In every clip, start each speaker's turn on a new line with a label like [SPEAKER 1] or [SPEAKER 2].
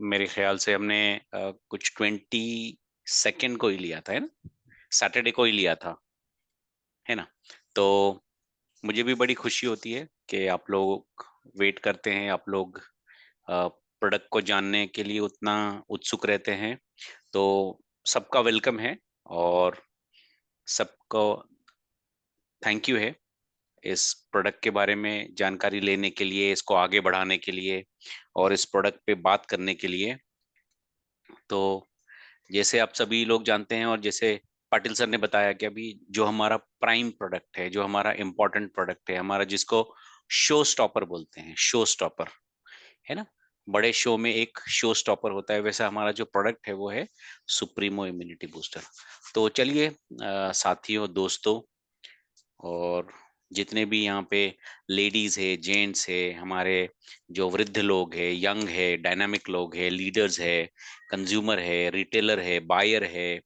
[SPEAKER 1] मेरे ख्याल से हमने कुछ 22 को ही लिया था, है ना? सैटरडे को ही लिया था, है ना? तो मुझे भी बड़ी खुशी होती है कि आप लोग वेट करते हैं, आप लोग प्रोडक्ट को जानने के लिए उतना उत्सुक रहते हैं। तो सबका वेलकम है, और सबको थैंक यू है इस प्रोडक्ट के बारे में जानकारी लेने के लिए, इसको आगे बढ़ाने के लिए, और इस प्रोडक्ट पे बात करने के लिए। तो जैसे आप सभी लोग जानते हैं, और जैसे पाटिल सर ने बताया कि अभी जो हमारा प्राइम प्रोडक्ट है, जो हमारा इम्पोर्टेंट प्रोडक्ट है, हमारा जिसको शो स्टॉपर बोलते हैं, शो स्टॉपर, है ना? बड़े शो में एक शो स्टॉपर होता है, वैसा हमारा जो प्रोडक्ट है वो है सुप्रीमो इम्यूनिटी बूस्टर। तो चलिए साथियों, दोस्तों, और जितने भी यहाँ पे लेडीज है, जेंट्स है, हमारे जो वृद्ध लोग है, यंग है, डायनामिक लोग है, लीडर्स है, कंज्यूमर है, रिटेलर है, बायर है,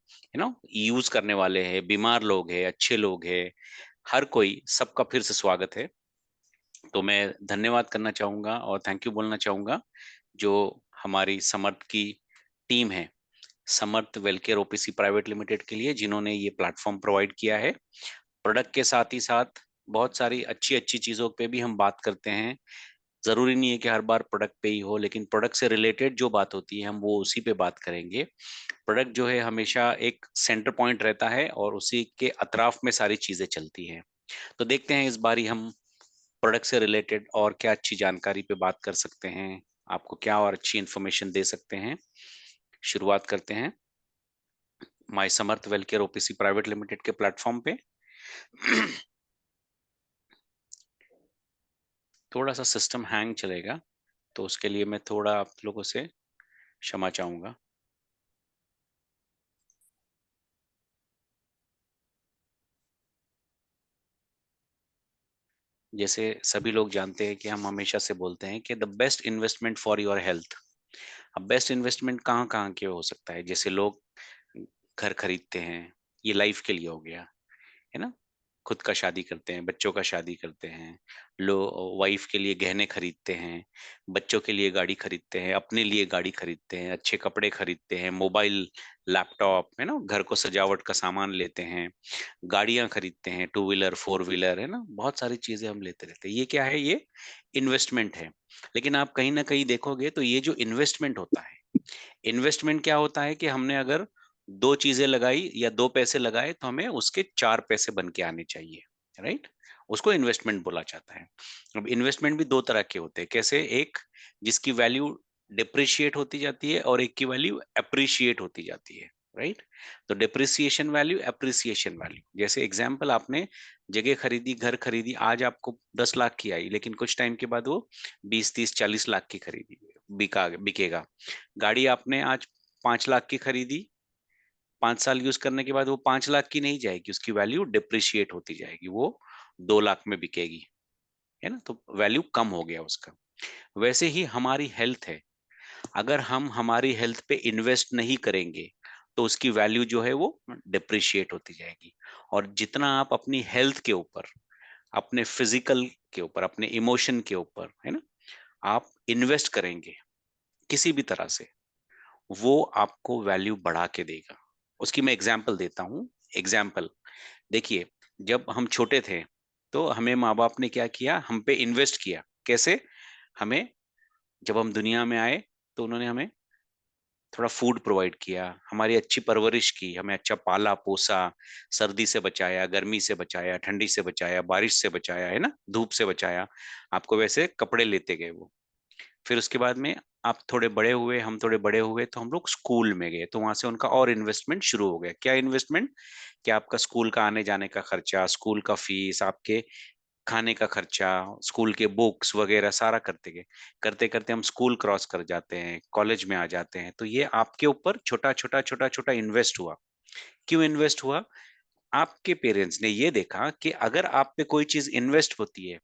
[SPEAKER 1] यूज करने वाले हैं, बीमार लोग है, अच्छे लोग है, हर कोई, सबका फिर से स्वागत है। तो मैं धन्यवाद करना चाहूंगा और थैंक यू बोलना चाहूंगा जो हमारी समर्थ की टीम है, समर्थ वेलकेयर ओपीसी प्राइवेट लिमिटेड के लिए, जिन्होंने ये प्लेटफॉर्म प्रोवाइड किया है। प्रोडक्ट के साथ ही साथ बहुत सारी अच्छी अच्छी चीजों पे भी हम बात करते हैं। जरूरी नहीं है कि हर बार प्रोडक्ट पे ही हो, लेकिन प्रोडक्ट से रिलेटेड जो बात होती है हम वो उसी पे बात करेंगे। प्रोडक्ट जो है हमेशा एक सेंटर पॉइंट रहता है, और उसी के अतराफ में सारी चीजें चलती हैं। तो देखते हैं इस बारी हम प्रोडक्ट से रिलेटेड और क्या अच्छी जानकारी पे बात कर सकते हैं, आपको क्या और अच्छी इंफॉर्मेशन दे सकते हैं। शुरुआत करते हैं my Samarth Wellcare OPC private limited के प्लेटफॉर्म पे। थोड़ा सा सिस्टम हैंग चलेगा, तो उसके लिए मैं थोड़ा आप लोगों से क्षमा चाहूंगा। जैसे सभी लोग जानते हैं कि हम हमेशा से बोलते हैं कि the best investment for your health. अब बेस्ट इन्वेस्टमेंट कहाँ कहाँ के हो सकता है? जैसे लोग घर खरीदते हैं, ये लाइफ के लिए हो गया, है ना? खुद का शादी करते हैं, बच्चों का शादी करते हैं, लो वाइफ के लिए गहने खरीदते हैं, बच्चों के लिए गाड़ी खरीदते हैं, अपने लिए गाड़ी खरीदते हैं, अच्छे कपड़े खरीदते हैं, मोबाइल, लैपटॉप, है ना, घर को सजावट का सामान लेते हैं, गाड़ियां खरीदते हैं, टू व्हीलर, फोर व्हीलर, है ना, बहुत सारी चीजें हम लेते रहते हैं। ये क्या है? ये इन्वेस्टमेंट है। लेकिन आप कहीं ना कहीं देखोगे तो ये जो इन्वेस्टमेंट होता है, इन्वेस्टमेंट क्या होता है कि हमने अगर दो चीजें लगाई या दो पैसे लगाए तो हमें उसके चार पैसे बन के आने चाहिए, राइट? उसको इन्वेस्टमेंट बोला जाता है। अब इन्वेस्टमेंट भी दो तरह के होते हैं। कैसे? एक जिसकी वैल्यू डिप्रिशिएट होती जाती है, और एक की वैल्यू अप्रिशिएट होती जाती है, राइट? तो डिप्रिसिएशन वैल्यू, अप्रिसिएशन वैल्यू। जैसे एग्जाम्पल, आपने जगह खरीदी, घर खरीदी, आज आपको 10 लाख की आई, लेकिन कुछ टाइम के बाद वो 20, 30, 40 लाख की खरीदी बिकेगा। गाड़ी आपने आज 5 लाख की खरीदी, 5 साल यूज करने के बाद वो 5 लाख की नहीं जाएगी, उसकी वैल्यू डिप्रिशिएट होती जाएगी, वो 2 लाख में बिकेगी, है ना? तो वैल्यू कम हो गया उसका। वैसे ही हमारी हेल्थ है, अगर हम हमारी हेल्थ पे इन्वेस्ट नहीं करेंगे तो उसकी वैल्यू जो है वो डिप्रिशिएट होती जाएगी। और जितना आप अपनी हेल्थ के ऊपर, अपने फिजिकल के ऊपर, अपने इमोशन के ऊपर, है ना, आप इन्वेस्ट करेंगे किसी भी तरह से, वो आपको वैल्यू बढ़ा के देगा। उसकी मैं एग्जाम्पल देता हूँ। एग्जाम्पल देखिए, जब हम छोटे थे तो हमें माँ बाप ने क्या किया? हम पे इन्वेस्ट किया। कैसे? हमें, जब हम दुनिया में आए तो उन्होंने हमें थोड़ा फूड प्रोवाइड किया, हमारी अच्छी परवरिश की, हमें अच्छा पाला पोसा, सर्दी से बचाया, गर्मी से बचाया, ठंडी से बचाया, बारिश से बचाया, है ना, धूप से बचाया, आपको वैसे कपड़े लेते गए वो। फिर उसके बाद में आप थोड़े बड़े हुए, हम थोड़े बड़े हुए, तो हम लोग स्कूल में गए, तो वहां से उनका और इन्वेस्टमेंट शुरू हो गया। क्या इन्वेस्टमेंट? कि आपका स्कूल का आने जाने का खर्चा, स्कूल का फीस, आपके खाने का खर्चा, स्कूल के बुक्स वगैरह सारा करते गए। करते करते हम स्कूल क्रॉस कर जाते हैं, कॉलेज में आ जाते हैं, तो ये आपके ऊपर छोटा छोटा छोटा छोटा इन्वेस्ट हुआ। क्यों इन्वेस्ट हुआ? आपके पेरेंट्स ने ये देखा कि अगर आप पे कोई चीज इन्वेस्ट होती है,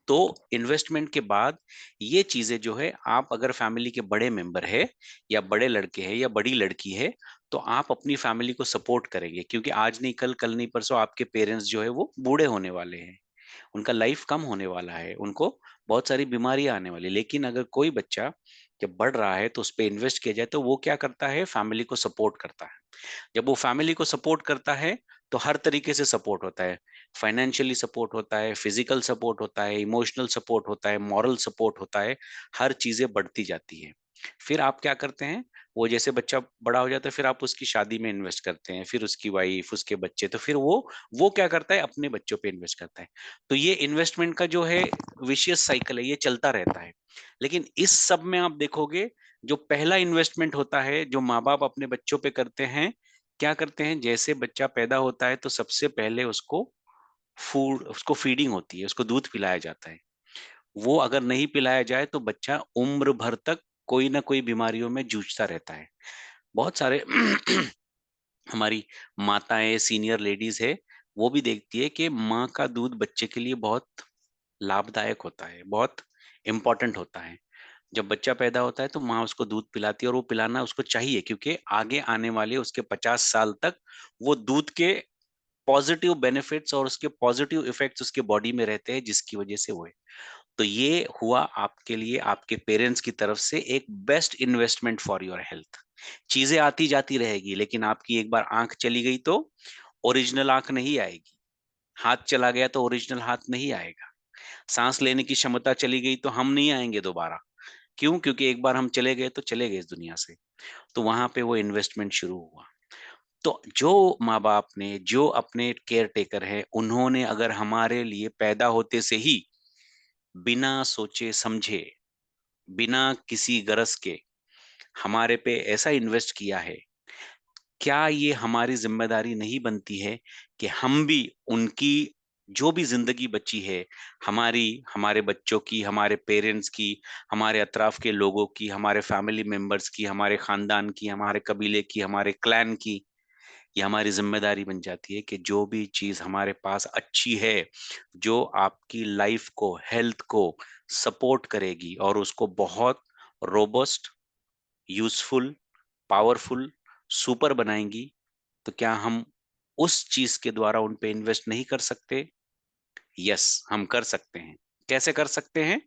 [SPEAKER 1] तो इन्वेस्टमेंट के बाद ये चीजें जो है, आप अगर फैमिली के बड़े मेंबर है, या बड़े लड़के हैं या बड़ी लड़की है, तो आप अपनी फैमिली को सपोर्ट करेंगे, क्योंकि आज नहीं कल, कल नहीं परसों आपके पेरेंट्स जो है वो बूढ़े होने वाले हैं, उनका लाइफ कम होने वाला है, उनको बहुत सारी बीमारियां आने वाली। लेकिन अगर कोई बच्चा जब बढ़ रहा है तो उस पर इन्वेस्ट किया जाए तो वो क्या करता है, फैमिली को सपोर्ट करता है। जब वो फैमिली को सपोर्ट करता है तो हर तरीके से सपोर्ट होता है, फाइनेंशियली सपोर्ट होता है, फिजिकल सपोर्ट होता है, इमोशनल सपोर्ट होता है, मॉरल सपोर्ट होता है, हर चीजें बढ़ती जाती है। फिर आप क्या करते हैं, वो जैसे बच्चा बड़ा हो जाता है फिर आप उसकी शादी में इन्वेस्ट करते हैं, फिर उसकी वाइफ, उसके बच्चे, तो फिर वो क्या करता है, अपने बच्चों पे इन्वेस्ट करता है। तो ये इन्वेस्टमेंट का जो है विशियस साइकिल है, ये चलता रहता है। लेकिन इस सब में आप देखोगे जो पहला इन्वेस्टमेंट होता है जो माँ बाप अपने बच्चों पे करते हैं, क्या करते हैं, जैसे बच्चा पैदा होता है तो सबसे पहले उसको फीडिंग होती है, उसको दूध पिलाया जाता है। वो अगर नहीं पिलाया जाए तो बच्चा उम्र भर तक कोई ना कोई बीमारियों में जूझता रहता है। बहुत सारे हमारी माताएं, सीनियर लेडीज है, वो भी देखती है कि माँ का दूध बच्चे के लिए बहुत लाभदायक होता है, बहुत इंपॉर्टेंट होता है। जब बच्चा पैदा होता है तो माँ उसको दूध पिलाती है, और वो पिलाना उसको चाहिए क्योंकि आगे आने वाले उसके 50 साल तक वो दूध के पॉजिटिव बेनिफिट्स और उसके पॉजिटिव इफेक्ट्स उसके बॉडी में रहते हैं, जिसकी वजह से वो है। तो ये हुआ आपके लिए आपके पेरेंट्स की तरफ से एक best investment for your health. चीजें आती जाती रहेगी, लेकिन आपकी एक बार आंख चली गई तो ओरिजिनल आंख नहीं आएगी, हाथ चला गया तो ओरिजिनल हाथ नहीं आएगा, सांस लेने की क्षमता चली गई तो हम नहीं आएंगे दोबारा। क्यों? क्योंकि एक बार हम चले गए तो चले गए इस दुनिया से। तो वहां पे वो इन्वेस्टमेंट शुरू हुआ। तो जो माँ बाप ने, जो अपने केयर टेकर है, उन्होंने अगर हमारे लिए पैदा होते से ही बिना सोचे समझे, बिना किसी गरज के हमारे पे ऐसा इन्वेस्ट किया है, क्या ये हमारी जिम्मेदारी नहीं बनती है कि हम भी उनकी जो भी जिंदगी बची है, हमारी, हमारे बच्चों की, हमारे पेरेंट्स की, हमारे अतराफ के लोगों की, हमारे फैमिली मेंबर्स की, हमारे खानदान की, हमारे कबीले की, हमारे क्लैन की, ये हमारी जिम्मेदारी बन जाती है कि जो भी चीज हमारे पास अच्छी है, जो आपकी लाइफ को, हेल्थ को सपोर्ट करेगी और उसको बहुत रोबस्ट, यूजफुल, पावरफुल, सुपर बनाएंगी, तो क्या हम उस चीज के द्वारा उन पे इन्वेस्ट नहीं कर सकते? यस, हम कर सकते हैं। कैसे कर सकते हैं?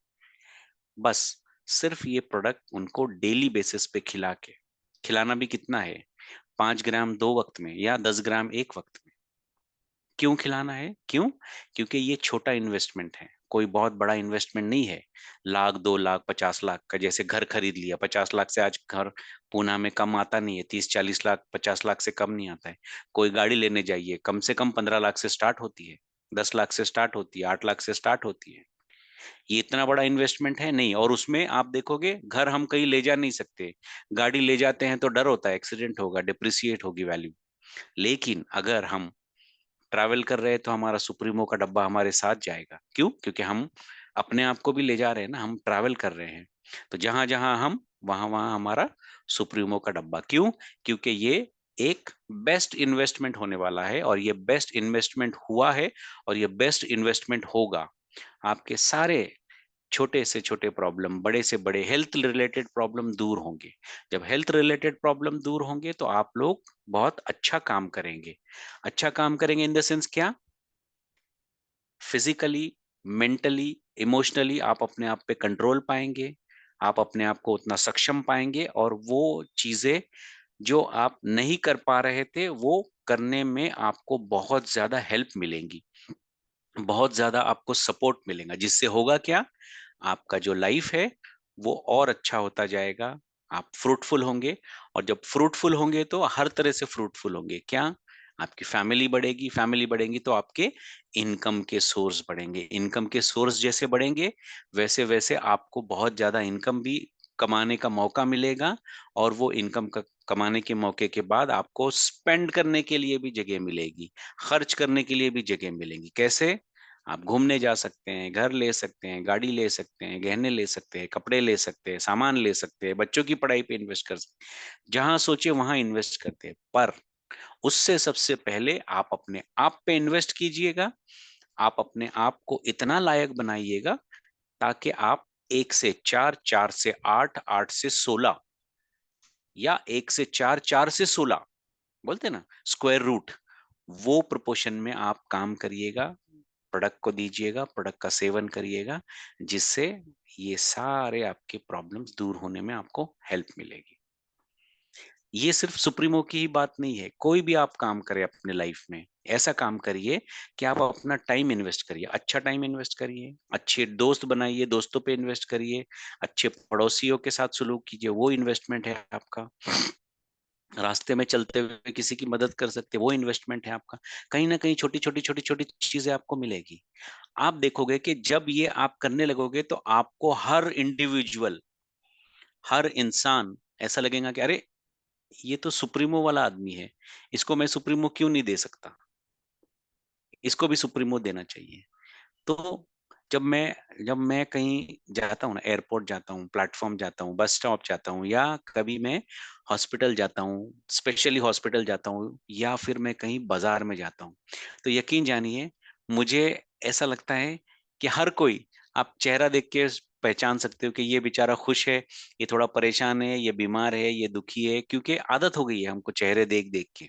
[SPEAKER 1] बस सिर्फ ये प्रोडक्ट उनको डेली बेसिस पे खिला के, खिलाना भी कितना है, 5 ग्राम 2 वक्त में या 10 ग्राम एक वक्त में। क्यों खिलाना है? क्यों? क्योंकि ये छोटा इन्वेस्टमेंट है, कोई बहुत बड़ा इन्वेस्टमेंट नहीं है। 1 लाख, 2 लाख, 50 लाख का, जैसे घर खरीद लिया, 50 लाख से आज घर पूना में कम आता नहीं है, 30-40 लाख, 50 लाख से कम नहीं आता है। कोई गाड़ी लेने जाइए, कम से कम 15 लाख से स्टार्ट होती है, 10 लाख से स्टार्ट होती है, 8 लाख से स्टार्ट होती है। ये इतना बड़ा इन्वेस्टमेंट है नहीं। और उसमें आप देखोगे घर हम कहीं ले जा नहीं सकते, गाड़ी ले जाते हैं तो डर होता है एक्सीडेंट होगा, डिप्रिसिएट होगी वैल्यू। लेकिन अगर हम ट्रैवल कर रहे हैं तो हमारा सुप्रीमो का डब्बा हमारे साथ जाएगा। क्यों? क्योंकि हम अपने आप को भी ले जा रहे हैं ना, हम ट्रैवल कर रहे हैं। तो जहां जहां हम, वहां वहां हमारा सुप्रीमो का डब्बा। क्यों? क्योंकि ये एक बेस्ट इन्वेस्टमेंट होने वाला है, और ये बेस्ट इन्वेस्टमेंट हुआ है, और ये बेस्ट इन्वेस्टमेंट होगा। आपके सारे छोटे से छोटे प्रॉब्लम, बड़े से बड़े हेल्थ रिलेटेड प्रॉब्लम दूर होंगे। जब हेल्थ रिलेटेड प्रॉब्लम दूर होंगे तो आप लोग बहुत अच्छा काम करेंगे। अच्छा काम करेंगे इन द सेंस क्या? फिजिकली, मेंटली, इमोशनली आप अपने आप पे कंट्रोल पाएंगे, आप अपने आप को उतना सक्षम पाएंगे, और वो चीजें जो आप नहीं कर पा रहे थे वो करने में आपको बहुत ज्यादा हेल्प मिलेंगी, बहुत ज्यादा आपको सपोर्ट मिलेगा, जिससे होगा क्या, आपका जो लाइफ है वो और अच्छा होता जाएगा। आप फ्रूटफुल होंगे, और जब फ्रूटफुल होंगे तो हर तरह से फ्रूटफुल होंगे। क्या? आपकी फैमिली बढ़ेगी, फैमिली बढ़ेंगी तो आपके इनकम के सोर्स बढ़ेंगे, इनकम के सोर्स जैसे बढ़ेंगे वैसे वैसे आपको बहुत ज्यादा इनकम भी कमाने का मौका मिलेगा। और वो इनकम का कमाने के मौके के बाद आपको स्पेंड करने के लिए भी जगह मिलेगी, खर्च करने के लिए भी जगह मिलेगी। कैसे? आप घूमने जा सकते हैं, घर ले सकते हैं, गाड़ी ले सकते हैं, गहने ले सकते हैं, कपड़े ले सकते हैं, सामान ले सकते हैं, बच्चों की पढ़ाई पे इन्वेस्ट कर सकते हैं, जहां सोचे वहां इन्वेस्ट करते हैं। पर उससे सबसे पहले आप अपने आप पे इन्वेस्ट कीजिएगा, आप अपने आप को इतना लायक बनाइएगा ताकि आप 1 से 4, 4 से 8, 8 से 16, या 1 से 4, 4 से 16, बोलते हैं ना, स्क्वायर रूट, वो प्रोपोर्शन में आप काम करिएगा। प्रोडक्ट को दीजिएगा, प्रोडक्ट का सेवन करिएगा, जिससे ये सारे आपके प्रॉब्लम्स दूर होने में आपको हेल्प मिलेगी। ये सिर्फ सुप्रीमो की ही बात नहीं है, कोई भी आप काम करें अपने लाइफ में, ऐसा काम करिए कि आप अपना टाइम इन्वेस्ट करिए, अच्छा टाइम इन्वेस्ट करिए, अच्छे दोस्त बनाइए, दोस्तों पे इन्वेस्ट करिए, अच्छे पड़ोसियों के साथ सुलूक कीजिए, वो इन्वेस्टमेंट है आपका। रास्ते में चलते हुए किसी की मदद कर सकते, वो इन्वेस्टमेंट है आपका। कहीं ना कहीं छोटी छोटी छोटी छोटी चीजें आपको मिलेगी। आप देखोगे कि जब ये आप करने लगोगे तो आपको हर इंडिविजुअल, हर इंसान ऐसा लगेगा कि अरे ये तो सुप्रीमो वाला आदमी है, इसको मैं सुप्रीमो क्यों नहीं दे सकता, इसको भी सुप्रीमो देना चाहिए। तो जब मैं कहीं जाता हूँ ना, एयरपोर्ट जाता हूँ, प्लेटफॉर्म जाता हूँ, बस स्टॉप जाता हूँ, या कभी मैं हॉस्पिटल जाता हूँ, स्पेशली हॉस्पिटल जाता हूँ, या फिर मैं कहीं बाजार में जाता हूँ, तो यकीन जानिए मुझे ऐसा लगता है कि हर कोई, आप चेहरा देख के पहचान सकते हो कि ये बेचारा खुश है, ये थोड़ा परेशान है, ये बीमार है, ये दुखी है, क्योंकि आदत हो गई है हमको चेहरे देख देख के।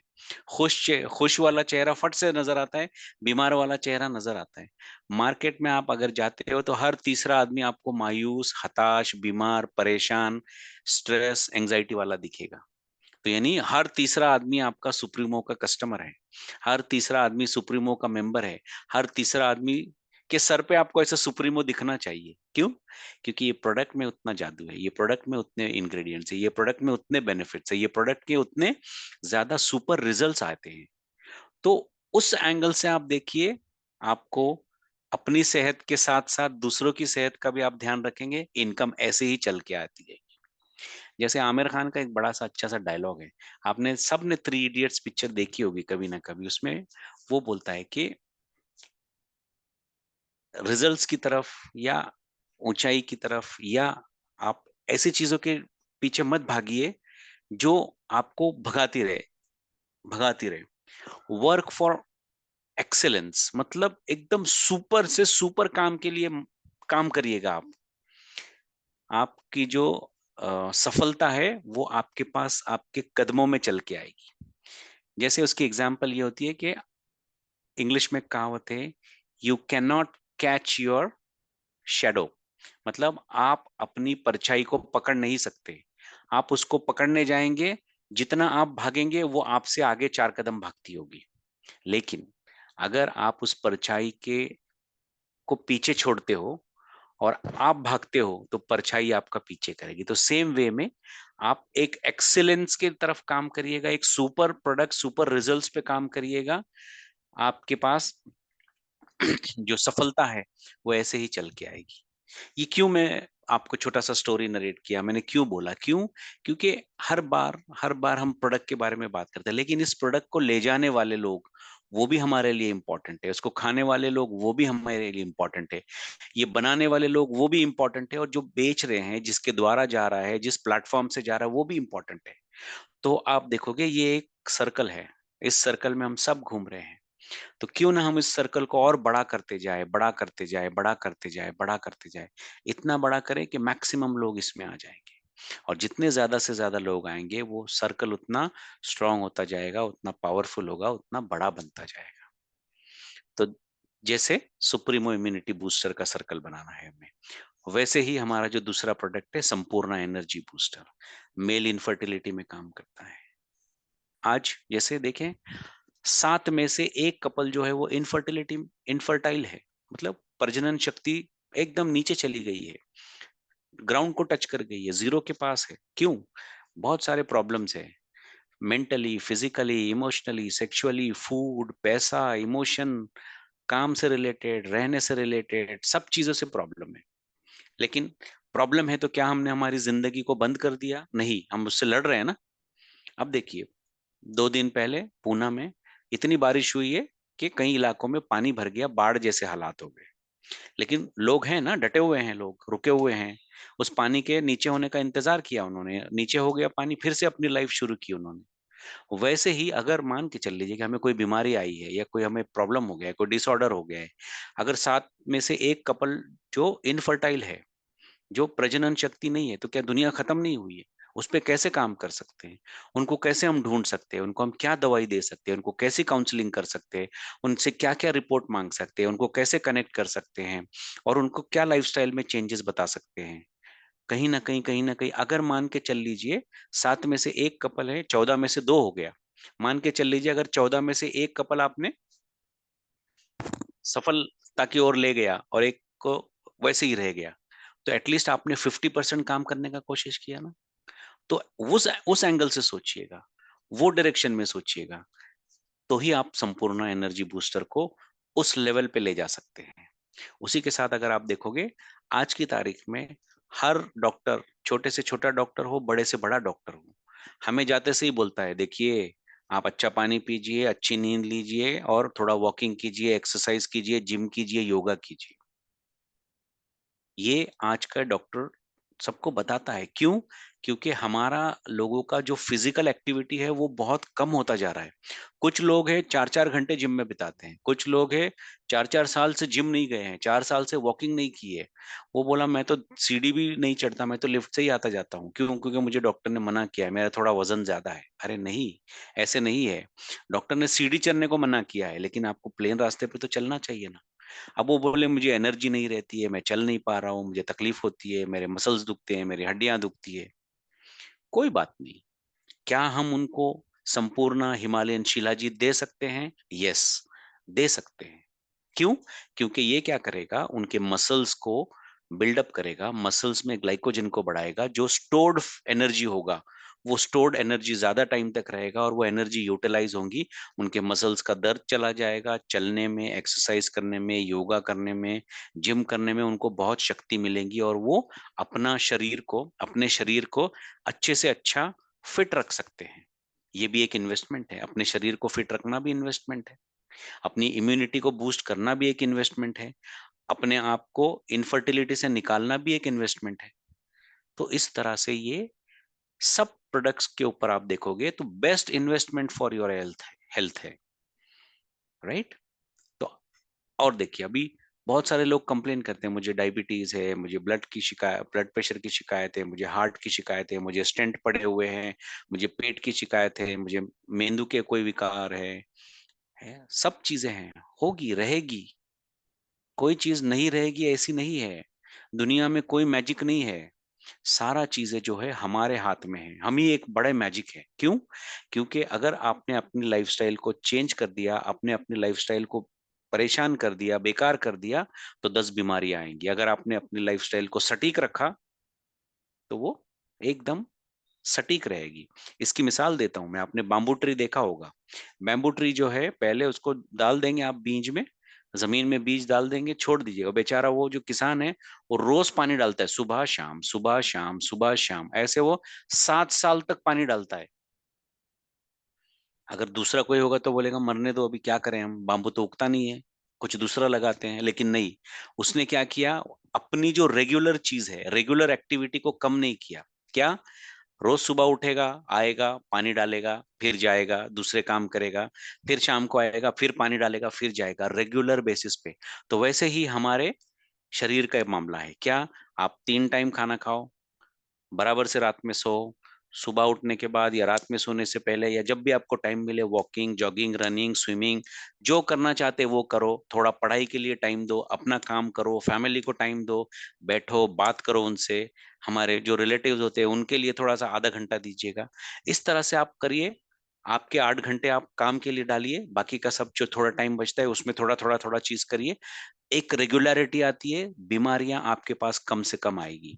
[SPEAKER 1] खुश वाला चेहरा फट से नजर आता है, बीमार वाला चेहरा नजर आता है। मार्केट में आप अगर जाते हो तो हर तीसरा आदमी आपको मायूस, हताश, बीमार, परेशान, स्ट्रेस, एंजाइटी वाला दिखेगा। तो यानी हर तीसरा आदमी आपका सुप्रीमो का कस्टमर है, हर तीसरा आदमी सुप्रीमो का मेंबर है, हर तीसरा आदमी के सर पे आपको ऐसा सुप्रीमो दिखना चाहिए। क्यों? क्योंकि ये प्रोडक्ट में उतना जादू है, ये प्रोडक्ट में उतने इंग्रेडिएंट्स है, ये प्रोडक्ट में उतने बेनिफिट्स है, ये प्रोडक्ट के उतने ज्यादा सुपर रिजल्ट्स आते हैं। तो उस एंगल से आप देखिए, आपको अपनी सेहत के साथ साथ दूसरों की सेहत का भी आप ध्यान रखेंगे, इनकम ऐसे ही चल के आती है। जैसे आमिर खान का एक बड़ा सा अच्छा सा डायलॉग है, आपने सबने थ्री इडियट्स पिक्चर देखी होगी कभी ना कभी, उसमें वो बोलता है कि रिजल्ट्स की तरफ या ऊंचाई की तरफ, या आप ऐसी चीजों के पीछे मत भागिए जो आपको भगाती रहे। वर्क फॉर एक्सेलेंस, मतलब एकदम सुपर से सुपर काम के लिए काम करिएगा आप। आपकी जो सफलता है वो आपके पास आपके कदमों में चल के आएगी। जैसे उसकी एग्जाम्पल ये होती है कि इंग्लिश में कहावत है, you can not catch your shadow, मतलब आप अपनी परछाई को पकड़ नहीं सकते। आप उसको पकड़ने जाएंगे, जितना आप भागेंगे वो आपसे आगे 4 कदम भागती होगी। लेकिन अगर आप उस परछाई के को पीछे छोड़ते हो और आप भागते हो, तो परछाई आपका पीछे करेगी। तो सेम वे में आप एक एक्सीलेंस की तरफ काम करिएगा, एक सुपर प्रोडक्ट, सुपर रिजल्ट्स पे काम करिएगा। आपके पास जो सफलता है वो ऐसे ही चल के आएगी। ये क्यों मैं आपको छोटा सा स्टोरी नरेट किया, मैंने क्यों बोला, क्यों? क्योंकि हर बार हम प्रोडक्ट के बारे में बात करते हैं, लेकिन इस प्रोडक्ट को ले जाने वाले लोग वो भी हमारे लिए इंपॉर्टेंट है, उसको खाने वाले लोग वो भी हमारे लिए इंपॉर्टेंट है, ये बनाने वाले लोग वो भी इंपॉर्टेंट है, और जो बेच रहे हैं, जिसके द्वारा जा रहा है, जिस प्लेटफॉर्म से जा रहा है, वो भी इंपॉर्टेंट है। तो आप देखोगे ये एक सर्कल है, इस सर्कल में हम सब घूम रहे हैं। तो क्यों ना हम इस सर्कल को और बड़ा करते जाए, बड़ा करते जाए, बड़ा करते जाए, बड़ा करते जाए, इतना बड़ा करें कि मैक्सिमम लोग इसमें आ जाएंगे। और जितने ज्यादा से ज्यादा लोग आएंगे, वो सर्कल उतना स्ट्रांग होता जाएगा, उतना पावरफुल होगा, उतना बड़ा बनता जाएगा। तो जैसे सुप्रीमो इम्यूनिटी बूस्टर का सर्कल बनाना है हमें, वैसे ही हमारा जो दूसरा प्रोडक्ट है संपूर्ण एनर्जी बूस्टर, मेल इनफर्टिलिटी में काम करता है। आज जैसे देखें, 7 में से 1 कपल जो है वो इनफर्टाइल है, मतलब प्रजनन शक्ति एकदम नीचे चली गई है, ग्राउंड को टच कर गई है, जीरो के पास है। क्यों? बहुत सारे प्रॉब्लम्स है, mentally, physically, emotionally, sexually, food, पैसा, इमोशन, काम से रिलेटेड, रहने से रिलेटेड, सब चीजों से प्रॉब्लम है। लेकिन प्रॉब्लम है तो क्या हमने हमारी जिंदगी को बंद कर दिया? नहीं, हम उससे लड़ रहे हैं ना। अब देखिए, 2 दिन पहले पूना में इतनी बारिश हुई है कि कई इलाकों में पानी भर गया, बाढ़ जैसे हालात हो गए। लेकिन लोग हैं ना, डटे हुए हैं, लोग रुके हुए हैं, उस पानी के नीचे होने का इंतजार किया उन्होंने, नीचे हो गया पानी, फिर से अपनी लाइफ शुरू की उन्होंने। वैसे ही अगर मान के चल लीजिए कि हमें कोई बीमारी आई है, या कोई हमें प्रॉब्लम हो गया है, कोई डिसऑर्डर हो गया है, अगर 7 में से 1 कपल जो इनफर्टाइल है, जो प्रजनन शक्ति नहीं है, तो क्या दुनिया खत्म नहीं हुई है? उस पे कैसे काम कर सकते हैं, उनको कैसे हम ढूंढ सकते हैं, उनको हम क्या दवाई दे सकते हैं, उनको कैसे काउंसलिंग कर सकते हैं, उनसे क्या क्या रिपोर्ट मांग सकते हैं, उनको कैसे कनेक्ट कर सकते हैं, और उनको क्या लाइफस्टाइल में चेंजेस बता सकते हैं। कहीं ना कहीं अगर मान के चल लीजिए 7 में से एक कपल है, 14 में से 2 हो गया, मान के चल लीजिए अगर 14 में से एक कपल आपने सफलता की ओर ले गया और एक को वैसे ही रह गया, तो एटलीस्ट आपने 50% काम करने का कोशिश किया ना। तो उस एंगल से सोचिएगा, वो डायरेक्शन में सोचिएगा, तो ही आप संपूर्ण एनर्जी बूस्टर को उस लेवल पे ले जा सकते हैं। उसी के साथ अगर आप देखोगे आज की तारीख में हर डॉक्टर, छोटे से छोटा डॉक्टर हो, बड़े से बड़ा डॉक्टर हो, हमें जाते से ही बोलता है देखिए आप अच्छा पानी पीजिए, अच्छी नींद लीजिए और थोड़ा वॉकिंग कीजिए, एक्सरसाइज कीजिए, जिम कीजिए, योगा कीजिए। ये आज का डॉक्टर सबको बताता है। क्यों? क्योंकि हमारा लोगों का जो फिजिकल एक्टिविटी है वो बहुत कम होता जा रहा है। कुछ लोग हैं 4-4 घंटे जिम में बिताते हैं, कुछ लोग हैं 4-4 साल से जिम नहीं गए हैं, 4 साल से वॉकिंग नहीं की है। वो बोला मैं तो सीढ़ी भी नहीं चढ़ता, मैं तो लिफ्ट से ही आता जाता हूँ। क्यों? क्योंकि मुझे डॉक्टर ने मना किया है, मेरा थोड़ा वजन ज्यादा है। अरे नहीं, ऐसे नहीं है। डॉक्टर ने सीढ़ी चढ़ने को मना किया है, लेकिन आपको प्लेन रास्ते पे तो चलना चाहिए ना। अब वो बोले मुझे एनर्जी नहीं रहती है, मैं चल नहीं पा रहा हूँ, मुझे तकलीफ होती है, मेरे मसल्स दुखते हैं, मेरी हड्डियां दुखती है। कोई बात नहीं। क्या हम उनको संपूर्ण हिमालयन शिलाजीत दे सकते हैं? यस, दे सकते हैं। क्यों? क्योंकि ये क्या करेगा, उनके मसल्स को बिल्डअप करेगा, मसल्स में ग्लाइकोजन को बढ़ाएगा, जो स्टोर्ड एनर्जी होगा वो स्टोर्ड एनर्जी ज्यादा टाइम तक रहेगा और वो एनर्जी यूटिलाइज होंगी। उनके मसल्स का दर्द चला जाएगा, चलने में, एक्सरसाइज करने में, योगा करने में, जिम करने में उनको बहुत शक्ति मिलेगी, और वो अपने शरीर को अच्छे से अच्छा फिट रख सकते हैं। ये भी एक इन्वेस्टमेंट है, अपने शरीर को फिट रखना भी इन्वेस्टमेंट है, अपनी इम्यूनिटी को बूस्ट करना भी एक इन्वेस्टमेंट है, अपने आप को इनफर्टिलिटी से निकालना भी एक इन्वेस्टमेंट है। तो इस तरह से ये सब प्रोडक्ट्स के ऊपर आप देखोगे तो best investment for your health है। राइट? तो और देखिए अभी बहुत सारे लोग कंप्लेन करते हैं मुझे डायबिटीज है, मुझे ब्लड की शिकायत, ब्लड प्रेशर की शिकायत है, मुझे हार्ट की शिकायत है, मुझे स्टेंट पड़े हुए हैं, मुझे पेट की शिकायत है, मुझे मेंदू के कोई विकार है। सब चीजें हैं, होगी, रहेगी। कोई चीज नहीं रहेगी ऐसी नहीं है। दुनिया में कोई मैजिक नहीं है। सारा चीजें जो है हमारे हाथ में है, हम ही एक बड़े मैजिक है। क्यों? क्योंकि अगर आपने अपनी लाइफस्टाइल को चेंज कर दिया, आपने अपनी लाइफस्टाइल को परेशान कर दिया, बेकार कर दिया, तो 10 बीमारियां आएंगी। अगर आपने अपनी लाइफस्टाइल को सटीक रखा तो वो एकदम सटीक रहेगी। इसकी मिसाल देता हूं मैं, आपने बाम्बू ट्री देखा होगा। बैम्बू ट्री जो है, पहले उसको डाल देंगे आप बीज में, जमीन में बीज डाल देंगे, छोड़ दीजिएगा। बेचारा वो जो किसान है वो रोज पानी डालता है, सुबह शाम, सुबह शाम, सुबह शाम, ऐसे वो 7 साल तक पानी डालता है। अगर दूसरा कोई होगा तो बोलेगा मरने दो, अभी क्या करें, हम बाम्बू तो उगता नहीं है, कुछ दूसरा लगाते हैं। लेकिन नहीं, उसने क्या किया, अपनी जो रेगुलर चीज है, रेगुलर एक्टिविटी को कम नहीं किया। क्या? रोज सुबह उठेगा, आएगा, पानी डालेगा, फिर जाएगा, दूसरे काम करेगा, फिर शाम को आएगा, फिर पानी डालेगा, फिर जाएगा, रेगुलर बेसिस पे। तो वैसे ही हमारे शरीर का मामला है। क्या? आप 3 टाइम खाना खाओ, बराबर से रात में सो, सुबह उठने के बाद या रात में सोने से पहले या जब भी आपको टाइम मिले, वॉकिंग, जॉगिंग, रनिंग, स्विमिंग, जो करना चाहते वो करो। थोड़ा पढ़ाई के लिए टाइम दो, अपना काम करो, फैमिली को टाइम दो, बैठो, बात करो उनसे। हमारे जो रिलेटिव्स होते हैं उनके लिए थोड़ा सा आधा घंटा दीजिएगा। इस तरह से आप करिए। आपके 8 घंटे आप काम के लिए डालिए, बाकी का सब जो थोड़ा टाइम बचता है उसमें थोड़ा थोड़ा थोड़ा चीज करिए। एक रेगुलरिटी आती है, बीमारियां आपके पास कम से कम आएगी।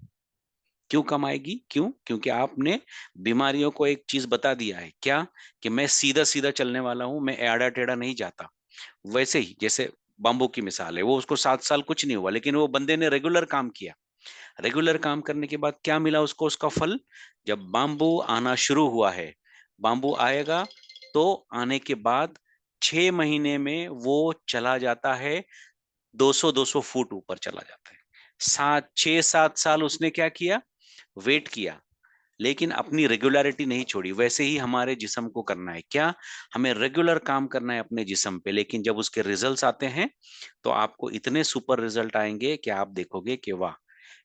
[SPEAKER 1] क्यों कम आएगी? क्यों? क्योंकि आपने बीमारियों को एक चीज बता दिया है। क्या? कि मैं सीधा सीधा चलने वाला हूं, मैं एड़ा टेढ़ा नहीं जाता। वैसे ही जैसे बाम्बू की मिसाल है, वो उसको 7 साल कुछ नहीं हुआ, लेकिन वो बंदे ने रेगुलर काम किया। रेगुलर काम करने के बाद क्या मिला उसको, उसका फल? जब बाम्बू आना शुरू हुआ है, बाम्बू आएगा तो आने के बाद 6 महीने में वो चला जाता है, 200-200 फुट ऊपर चला जाता है। 6-7 साल उसने क्या किया? वेट किया, लेकिन अपनी रेगुलरिटी नहीं छोड़ी। वैसे ही हमारे जिस्म को करना है। क्या? हमें रेगुलर काम करना है अपने जिस्म पे, लेकिन जब उसके रिजल्ट्स आते हैं तो आपको इतने सुपर रिजल्ट आएंगे कि आप देखोगे कि वाह,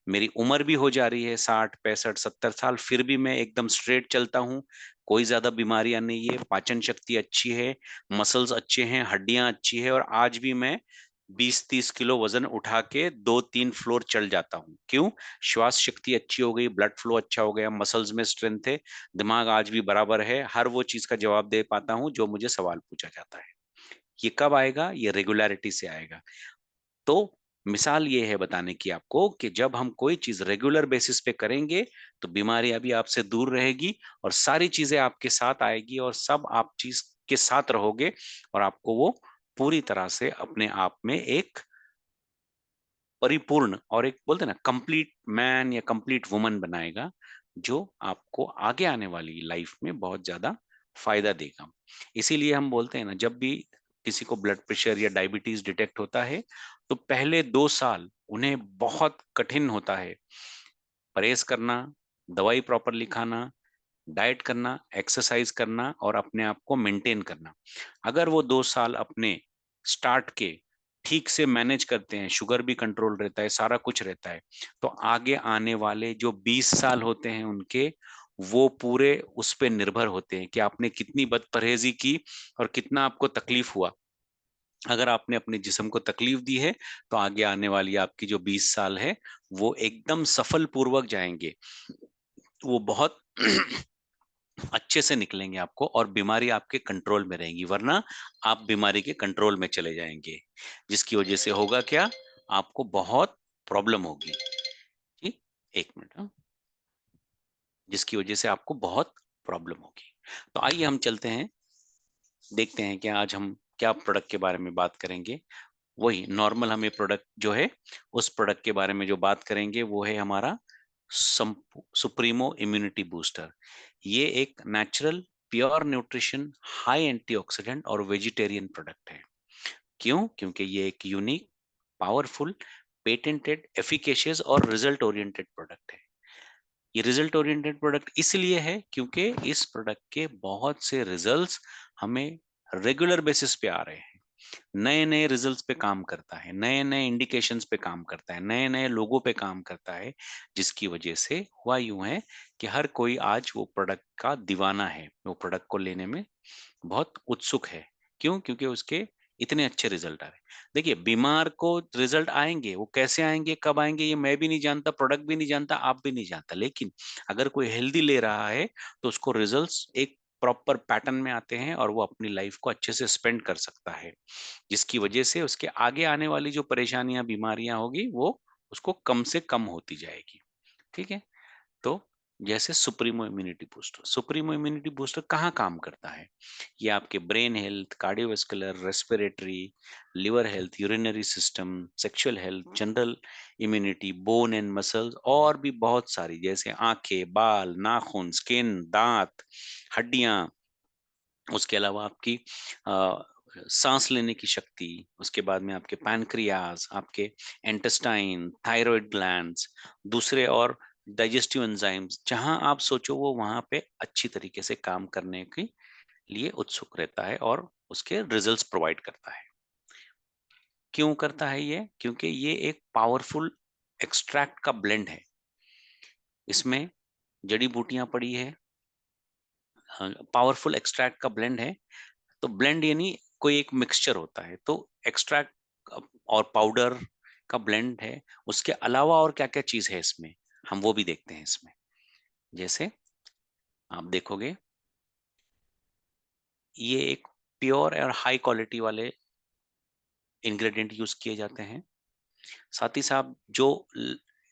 [SPEAKER 1] मेरी उम्र भी हो जा रही है 60 65 70 साल, फिर भी मैं एकदम स्ट्रेट चलता हूँ, कोई ज्यादा बीमारियां नहीं है, पाचन शक्ति अच्छी है, मसल्स अच्छे हैं, हड्डियां अच्छी है, और आज भी मैं 20 30 किलो वजन उठा के 2 3 फ्लोर चढ़ जाता हूँ। क्यों? श्वास शक्ति अच्छी हो गई, ब्लड फ्लो अच्छा हो गया, मसल्स में स्ट्रेंथ है, दिमाग आज भी बराबर है, हर वो चीज का जवाब दे पाता हूँ जो मुझे सवाल पूछा जाता है। ये कब आएगा? ये रेगुलरिटी से आएगा। तो मिसाल ये है बताने की आपको कि जब हम कोई चीज रेगुलर बेसिस पे करेंगे तो बीमारी अभी आपसे दूर रहेगी, और सारी चीजें आपके साथ आएगी, और सब आप चीज के साथ रहोगे, और आपको वो पूरी तरह से अपने आप में एक परिपूर्ण और एक बोलते हैं ना कंप्लीट मैन या कंप्लीट वुमन बनाएगा, जो आपको आगे आने वाली लाइफ में बहुत ज्यादा फायदा देगा। इसीलिए हम बोलते हैं ना, जब भी किसी को ब्लड प्रेशर या डायबिटीज डिटेक्ट होता है तो पहले 2 साल उन्हें बहुत कठिन होता है। परहेज करना, दवाई प्रॉपरली खाना, डाइट करना, एक्सरसाइज करना, और अपने आप को मेंटेन करना। अगर वो 2 साल अपने स्टार्ट के ठीक से मैनेज करते हैं, शुगर भी कंट्रोल रहता है, सारा कुछ रहता है, तो आगे आने वाले जो 20 साल होते हैं उनके, वो पूरे उस पे निर्भर होते हैं कि आपने कितनी बदपरहेजी की और कितना आपको तकलीफ हुआ। अगर आपने अपने जिस्म को तकलीफ दी है तो आगे आने वाली आपकी जो 20 साल है वो एकदम सफल पूर्वक जाएंगे, वो बहुत अच्छे से निकलेंगे आपको, और बीमारी आपके कंट्रोल में रहेगी, वरना आप बीमारी के कंट्रोल में चले जाएंगे, जिसकी वजह से होगा क्या? आपको बहुत प्रॉब्लम होगी। जी, एक मिनट, हाँ। जिसकी वजह से आपको बहुत प्रॉब्लम होगी। तो आइए हम चलते हैं, देखते हैं कि आज हम क्या प्रोडक्ट के बारे में बात करेंगे। वही नॉर्मल हमें प्रोडक्ट जो है, उस प्रोडक्ट के बारे में जो बात करेंगे वो है हमारा सुप्रीमो इम्यूनिटी बूस्टर। ये एक natural, pure nutrition, high antioxidant और वेजिटेरियन प्रोडक्ट है। क्यों? क्योंकि ये एक यूनिक, पावरफुल, पेटेंटेड, एफिकेशियस और रिजल्ट ओरिएंटेड प्रोडक्ट है। ये रिजल्ट ओरिएंटेड प्रोडक्ट इसलिए है क्योंकि इस प्रोडक्ट के बहुत से रिजल्ट्स हमें रेगुलर बेसिस पे आ रहे हैं, नए नए रिजल्ट्स पे काम करता है, नए नए इंडिकेशंस पे काम करता है, नए नए लोगों पे काम करता है, जिसकी वजह से हुआ यूं है कि हर कोई आज वो प्रोडक्ट का दीवाना है, वो प्रोडक्ट को लेने में बहुत उत्सुक है। क्यों? क्योंकि उसके इतने अच्छे रिजल्ट आ रहे हैं। देखिए, बीमार को रिजल्ट आएंगे, वो कैसे आएंगे, कब आएंगे, ये मैं भी नहीं जानता, प्रोडक्ट भी नहीं जानता, आप भी नहीं जानता, लेकिन अगर कोई हेल्दी ले रहा है तो उसको रिजल्ट्स एक प्रॉपर पैटर्न में आते हैं, और वो अपनी लाइफ को अच्छे से स्पेंड कर सकता है, जिसकी वजह से उसके आगे आने वाली जो परेशानियां, बीमारियां होगी, वो उसको कम से कम होती जाएगी। ठीक है? तो जैसे supremo immunity booster, supremo immunity booster कहाँ काम करता है? ये आपके brain health, cardiovascular, respiratory, liver health, urinary system, sexual health, general immunity, bone and muscles, और भी बहुत सारी, जैसे आंखें, बाल, नाखून, स्किन, दांत, हड्डियां, उसके अलावा आपकी सांस लेने की शक्ति, उसके बाद में आपके पैनक्रियाज, आपके इंटेस्टाइन, थायराइड ग्लैंड्स, दूसरे और डाइजेस्टिव एंजाइम्स, जहां आप सोचो वो वहां पे अच्छी तरीके से काम करने के लिए उत्सुक रहता है, और उसके रिजल्ट्स प्रोवाइड करता है। क्यों करता है ये? क्योंकि ये एक पावरफुल एक्सट्रैक्ट का ब्लेंड है। इसमें जड़ी बूटियां पड़ी है, पावरफुल एक्सट्रैक्ट का ब्लेंड है। तो ब्लेंड यानी कोई एक मिक्सचर होता है, तो एक्सट्रैक्ट और पाउडर का ब्लेंड है। उसके अलावा और क्या क्या चीज है इसमें, हम वो भी देखते हैं इसमें। जैसे आप देखोगे, ये एक प्योर और हाई क्वालिटी वाले इंग्रेडिएंट यूज किए जाते हैं। साथ ही साथ जो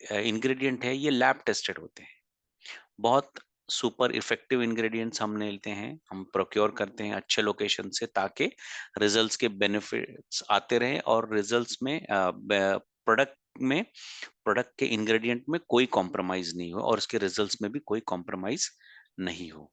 [SPEAKER 1] इंग्रेडिएंट है ये लैब टेस्टेड होते हैं। बहुत सुपर इफेक्टिव इंग्रेडिएंट्स हम लेते हैं, हम प्रोक्योर करते हैं अच्छे लोकेशन से, ताकि रिजल्ट्स के बेनिफिट्स आते रहें, और रिजल्ट्स में प्रोडक्ट में, प्रोडक्ट के इंग्रेडिएंट में कोई कॉम्प्रोमाइज नहीं हो, और उसके रिजल्ट्स में भी कोई कॉम्प्रोमाइज नहीं हो।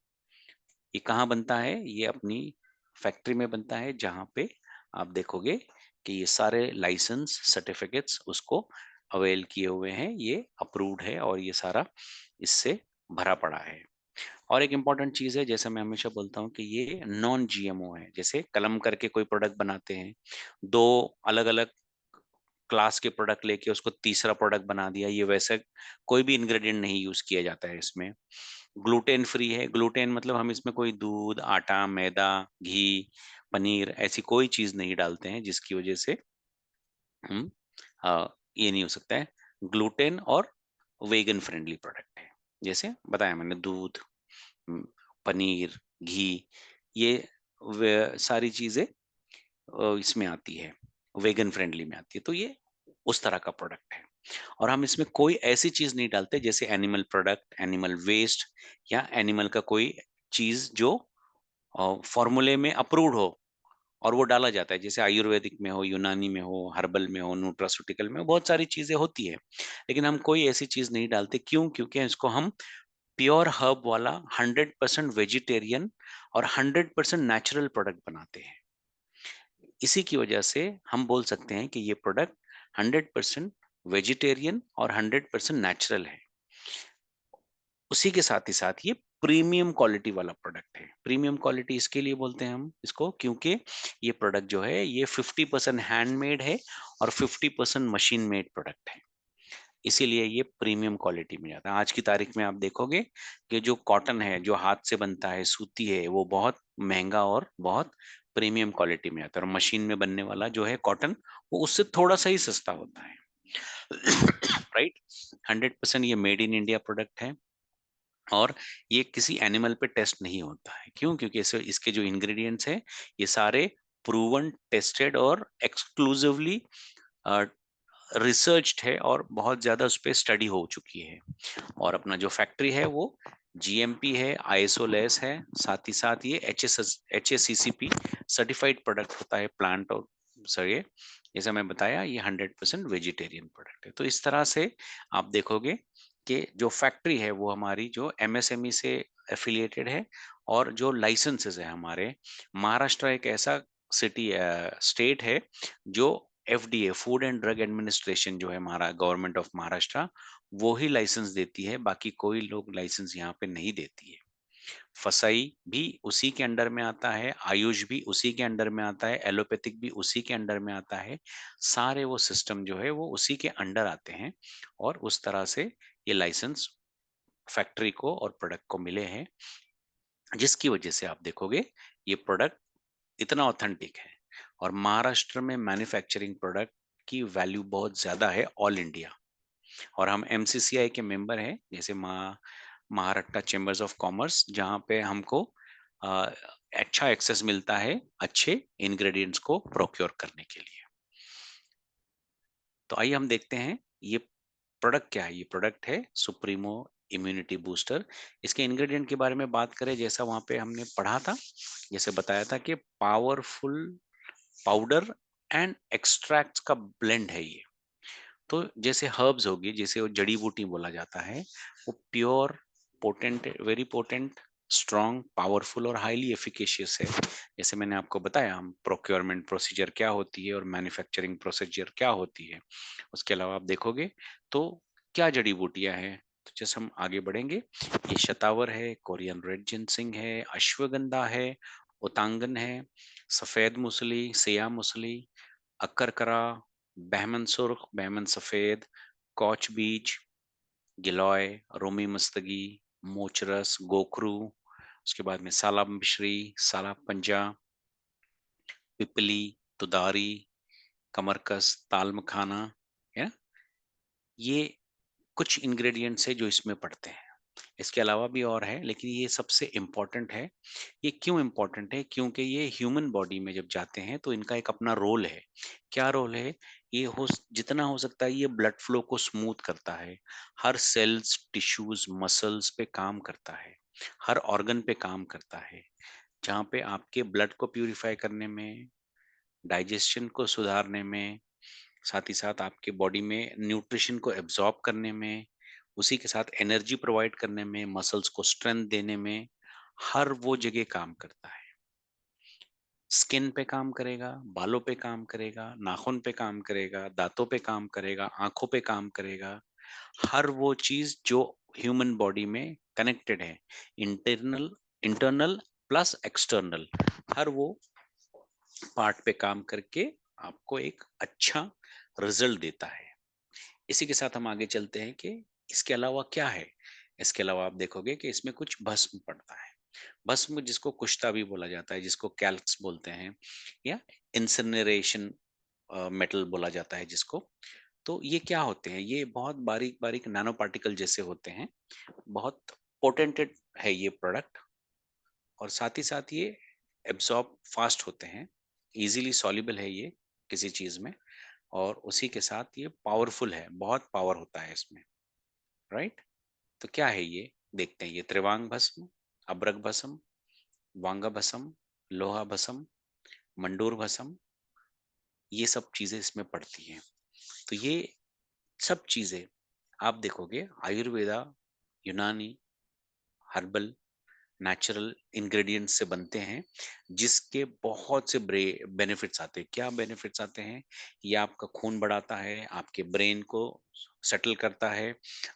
[SPEAKER 1] ये कहाँ बनता है? ये अपनी फैक्ट्री में बनता है, जहाँ पे आप देखोगे कि ये सारे लाइसेंस, सर्टिफिकेट्स उसको अवेल किए हुए हैं, ये अप्रूव्ड है, और ये सारा इससे भरा पड़ा है। और एक इम्पॉर्टेंट चीज है, जैसे मैं हमेशा बोलता हूँ कि ये नॉन जीएमओ है। जैसे कलम करके कोई प्रोडक्ट बनाते हैं, दो अलग अलग क्लास के प्रोडक्ट लेके उसको तीसरा प्रोडक्ट बना दिया, ये वैसे कोई भी इंग्रेडिएंट नहीं यूज किया जाता है इसमें। ग्लूटेन फ्री है, ग्लूटेन मतलब हम इसमें कोई दूध, आटा, मैदा, घी, पनीर ऐसी कोई चीज नहीं डालते हैं जिसकी वजह से हम ये नहीं हो सकता है। ग्लूटेन और वेगन फ्रेंडली प्रोडक्ट है, जैसे बताया मैंने दूध, हम्म, पनीर, घी, ये सारी चीजें इसमें आती है, वेगन फ्रेंडली में आती है, तो ये उस तरह का प्रोडक्ट है। और हम इसमें कोई ऐसी चीज नहीं डालते जैसे एनिमल प्रोडक्ट, एनिमल वेस्ट या एनिमल का कोई चीज जो फॉर्मूले में अप्रूव्ड हो और वो डाला जाता है, जैसे आयुर्वेदिक में हो, यूनानी में हो, हर्बल में हो, न्यूट्रास्यूटिकल में हो, बहुत सारी चीजें होती है। लेकिन हम कोई ऐसी चीज नहीं डालते, क्यों? क्योंकि इसको हम प्योर हर्ब वाला 100% वेजिटेरियन और 100% नेचुरल प्रोडक्ट बनाते हैं। इसी की वजह से हम बोल सकते हैं कि ये प्रोडक्ट 100% वेजिटेरियन और 100% नेचुरल है। उसी के साथ ही साथ ये प्रीमियम क्वालिटी वाला प्रोडक्ट है। प्रीमियम क्वालिटी इसके लिए बोलते हैं हम इसको क्योंकि ये प्रोडक्ट जो है ये 50% हैंडमेड है और 50% मशीन मेड प्रोडक्ट है, इसीलिए ये प्रीमियम क्वालिटी में जाता है। आज की तारीख में आप देखोगे कि जो कॉटन है, जो हाथ से बनता है, सूती है, वो बहुत महंगा और बहुत प्रीमियम क्वालिटी में आता है, और मशीन में बनने वाला जो है कॉटन, वो उससे थोड़ा सा ही सस्ता होता है। राइट। 100% ये मेड इन इंडिया प्रोडक्ट है और ये किसी एनिमल पे टेस्ट नहीं होता है। क्यों? क्योंकि इसके जो इंग्रेडिएंट्स हैं ये सारे प्रूवन, टेस्टेड और एक्सक्लूसिवली रिसर्च्ड है और बहुत ज्यादा उस पर स्टडी हो चुकी है। और अपना जो फैक्ट्री है वो जीएमपी है, आईएसओ लेस है, साथ ही साथ ये एचएससीसीपी सर्टिफाइड प्रोडक्ट होता है प्लांट और सर ये जैसा मैं बताया ये 100% वेजिटेरियन प्रोडक्ट है। तो इस तरह से आप देखोगे कि जो फैक्ट्री है वो हमारी जो एमएसएमई से एफिलिएटेड है, और जो लाइसेंसेस है हमारे, महाराष्ट्र एक ऐसा सिटी स्टेट है जो FDA, food and drug administration जो है हमारा गवर्नमेंट ऑफ महाराष्ट्र, वो ही लाइसेंस देती है, बाकी कोई लोग लाइसेंस यहाँ पे नहीं देती है। फसाई भी उसी के अंडर में आता है, आयुष भी उसी के अंडर में आता है, एलोपैथिक भी उसी के अंडर में आता है। सारे वो सिस्टम जो है वो उसी के अंडर आते हैं, और उस तरह से ये लाइसेंस फैक्ट्री को और प्रोडक्ट को मिले हैं, जिसकी वजह से आप देखोगे ये प्रोडक्ट इतना ऑथेंटिक है। और महाराष्ट्र में मैन्युफैक्चरिंग प्रोडक्ट की वैल्यू बहुत ज्यादा है ऑल इंडिया। और हम एमसीसीआई के मेंबर हैं, जैसे महाराष्ट्र चेंबर्स ऑफ कॉमर्स, जहाँ पे हमको अ, अच्छा एक्सेस मिलता है अच्छे इंग्रेडिएंट्स को प्रोक्योर करने के लिए। तो आइए हम देखते हैं ये प्रोडक्ट क्या है। ये प्रोडक्ट है सुप्रीमो इम्यूनिटी बूस्टर। इसके इंग्रेडिएंट के बारे में बात करें, जैसा वहां पे हमने पढ़ा था, जैसे बताया था कि पावरफुल पाउडर एंड एक्सट्रैक्ट्स का ब्लेंड है ये। तो जैसे हर्ब्स होगी, जैसे वो जड़ी बूटी बोला जाता है, वो pure, potent, very potent, strong, powerful और हाईली एफिकेशियस है। जैसे मैंने आपको बताया हम प्रोक्योरमेंट प्रोसीजर क्या होती है और मैन्युफैक्चरिंग प्रोसीजर क्या होती है। उसके अलावा आप देखोगे तो क्या जड़ी बूटियां हैं। तो जैसे हम आगे बढ़ेंगे, ये शतावर है, कोरियन रेड जिनसिंग है, अश्वगंधा है, उतांगन है, सफेद मूसली, सेया मूसली, अक्करकरा, बहमन सुर्ख, बहमन सफेद, कौच बीज, गिलॉय, रोमी मस्तगी, मोचरस, गोखरू, उसके बाद में साला मिश्री, साला पंजा, पिपली, तुदारी, कमरकस, ताल मखाना, है ना? ये कुछ इंग्रेडिएंट्स है जो इसमें पड़ते हैं। इसके अलावा भी और है, लेकिन ये सबसे इम्पोर्टेंट है। ये क्यों इम्पोर्टेंट है? क्योंकि ये ह्यूमन बॉडी में जब जाते हैं तो इनका एक अपना रोल है। क्या रोल है? ये हो जितना हो सकता है ये ब्लड फ्लो को स्मूथ करता है, हर सेल्स, टिश्यूज, मसल्स पे काम करता है, हर ऑर्गन पे काम करता है, जहाँ पे आपके ब्लड को प्यूरिफाई करने में, डाइजेशन को सुधारने में, साथ ही साथ आपके बॉडी में न्यूट्रिशन को एब्जॉर्ब करने में, उसी के साथ एनर्जी प्रोवाइड करने में, मसल्स को स्ट्रेंथ देने में, हर वो जगह काम करता है। स्किन पे काम करेगा, बालों पे काम करेगा, नाखून पे काम करेगा, दांतों पे काम करेगा, आंखों पे काम करेगा, हर वो चीज जो ह्यूमन बॉडी में कनेक्टेड है, इंटरनल, इंटरनल प्लस एक्सटर्नल, हर वो पार्ट पे काम करके आपको एक अच्छा रिजल्ट देता है। इसी के साथ हम आगे चलते हैं कि इसके अलावा क्या है। इसके अलावा आप देखोगे कि इसमें कुछ भस्म पड़ता है। भस्म जिसको कुश्ता भी बोला जाता है, जिसको कैल्क्स बोलते हैं, या इंसिनरेशन मेटल बोला जाता है जिसको। तो ये क्या होते हैं, ये बहुत बारीक बारीक नैनो पार्टिकल जैसे होते हैं। बहुत पोटेंटेड है ये प्रोडक्ट, और साथ ही साथ ये एब्जॉर्ब फास्ट होते हैं, इजीली सॉल्युबल है ये किसी चीज में, और उसी के साथ ये पावरफुल है, बहुत पावर होता है इसमें, राइट। तो क्या है ये, देखते हैं। ये त्रिवांग भस्म, अब्रक भस्म, वांगा भस्म, लोहा भस्म, मंडूर भस्म, ये सब चीजें इसमें पड़ती हैं। तो ये सब चीजें आप देखोगे आयुर्वेदा, यूनानी, हर्बल, नेचुरल इंग्रेडिएंट्स से बनते हैं, जिसके बहुत से बेनिफिट्स आते हैं। क्या बेनिफिट्स आते हैं? ये आपका खून बढ़ाता है, आपके ब्रेन को सेटल करता है,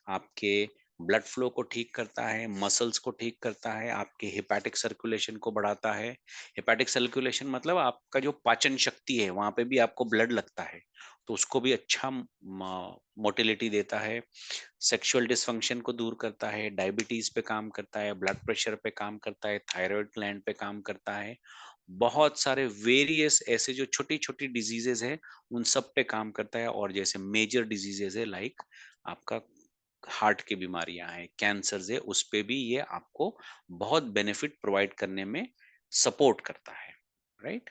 [SPEAKER 1] आपके ब्लड फ्लो को ठीक करता है, मसल्स को ठीक करता है, आपके हेपेटिक सर्कुलेशन को बढ़ाता है। हेपेटिक सर्कुलेशन मतलब आपका जो पाचन शक्ति है, वहां पे भी आपको ब्लड लगता है, तो उसको भी अच्छा मोटिलिटी देता है। सेक्सुअल डिसफंक्शन को दूर करता है, डायबिटीज पे काम करता है, ब्लड प्रेशर पे काम करता है, थायराइड ग्लैंड पे काम करता है। बहुत सारे वेरियस ऐसे जो छोटी छोटी डिजीजेस है, उन सब पे काम करता है। और जैसे मेजर डिजीजेस है लाइक आपका हार्ट की बीमारियां हैं, कैंसर है, उस पे भी ये आपको बहुत बेनिफिट प्रोवाइड करने में सपोर्ट करता है, राइट।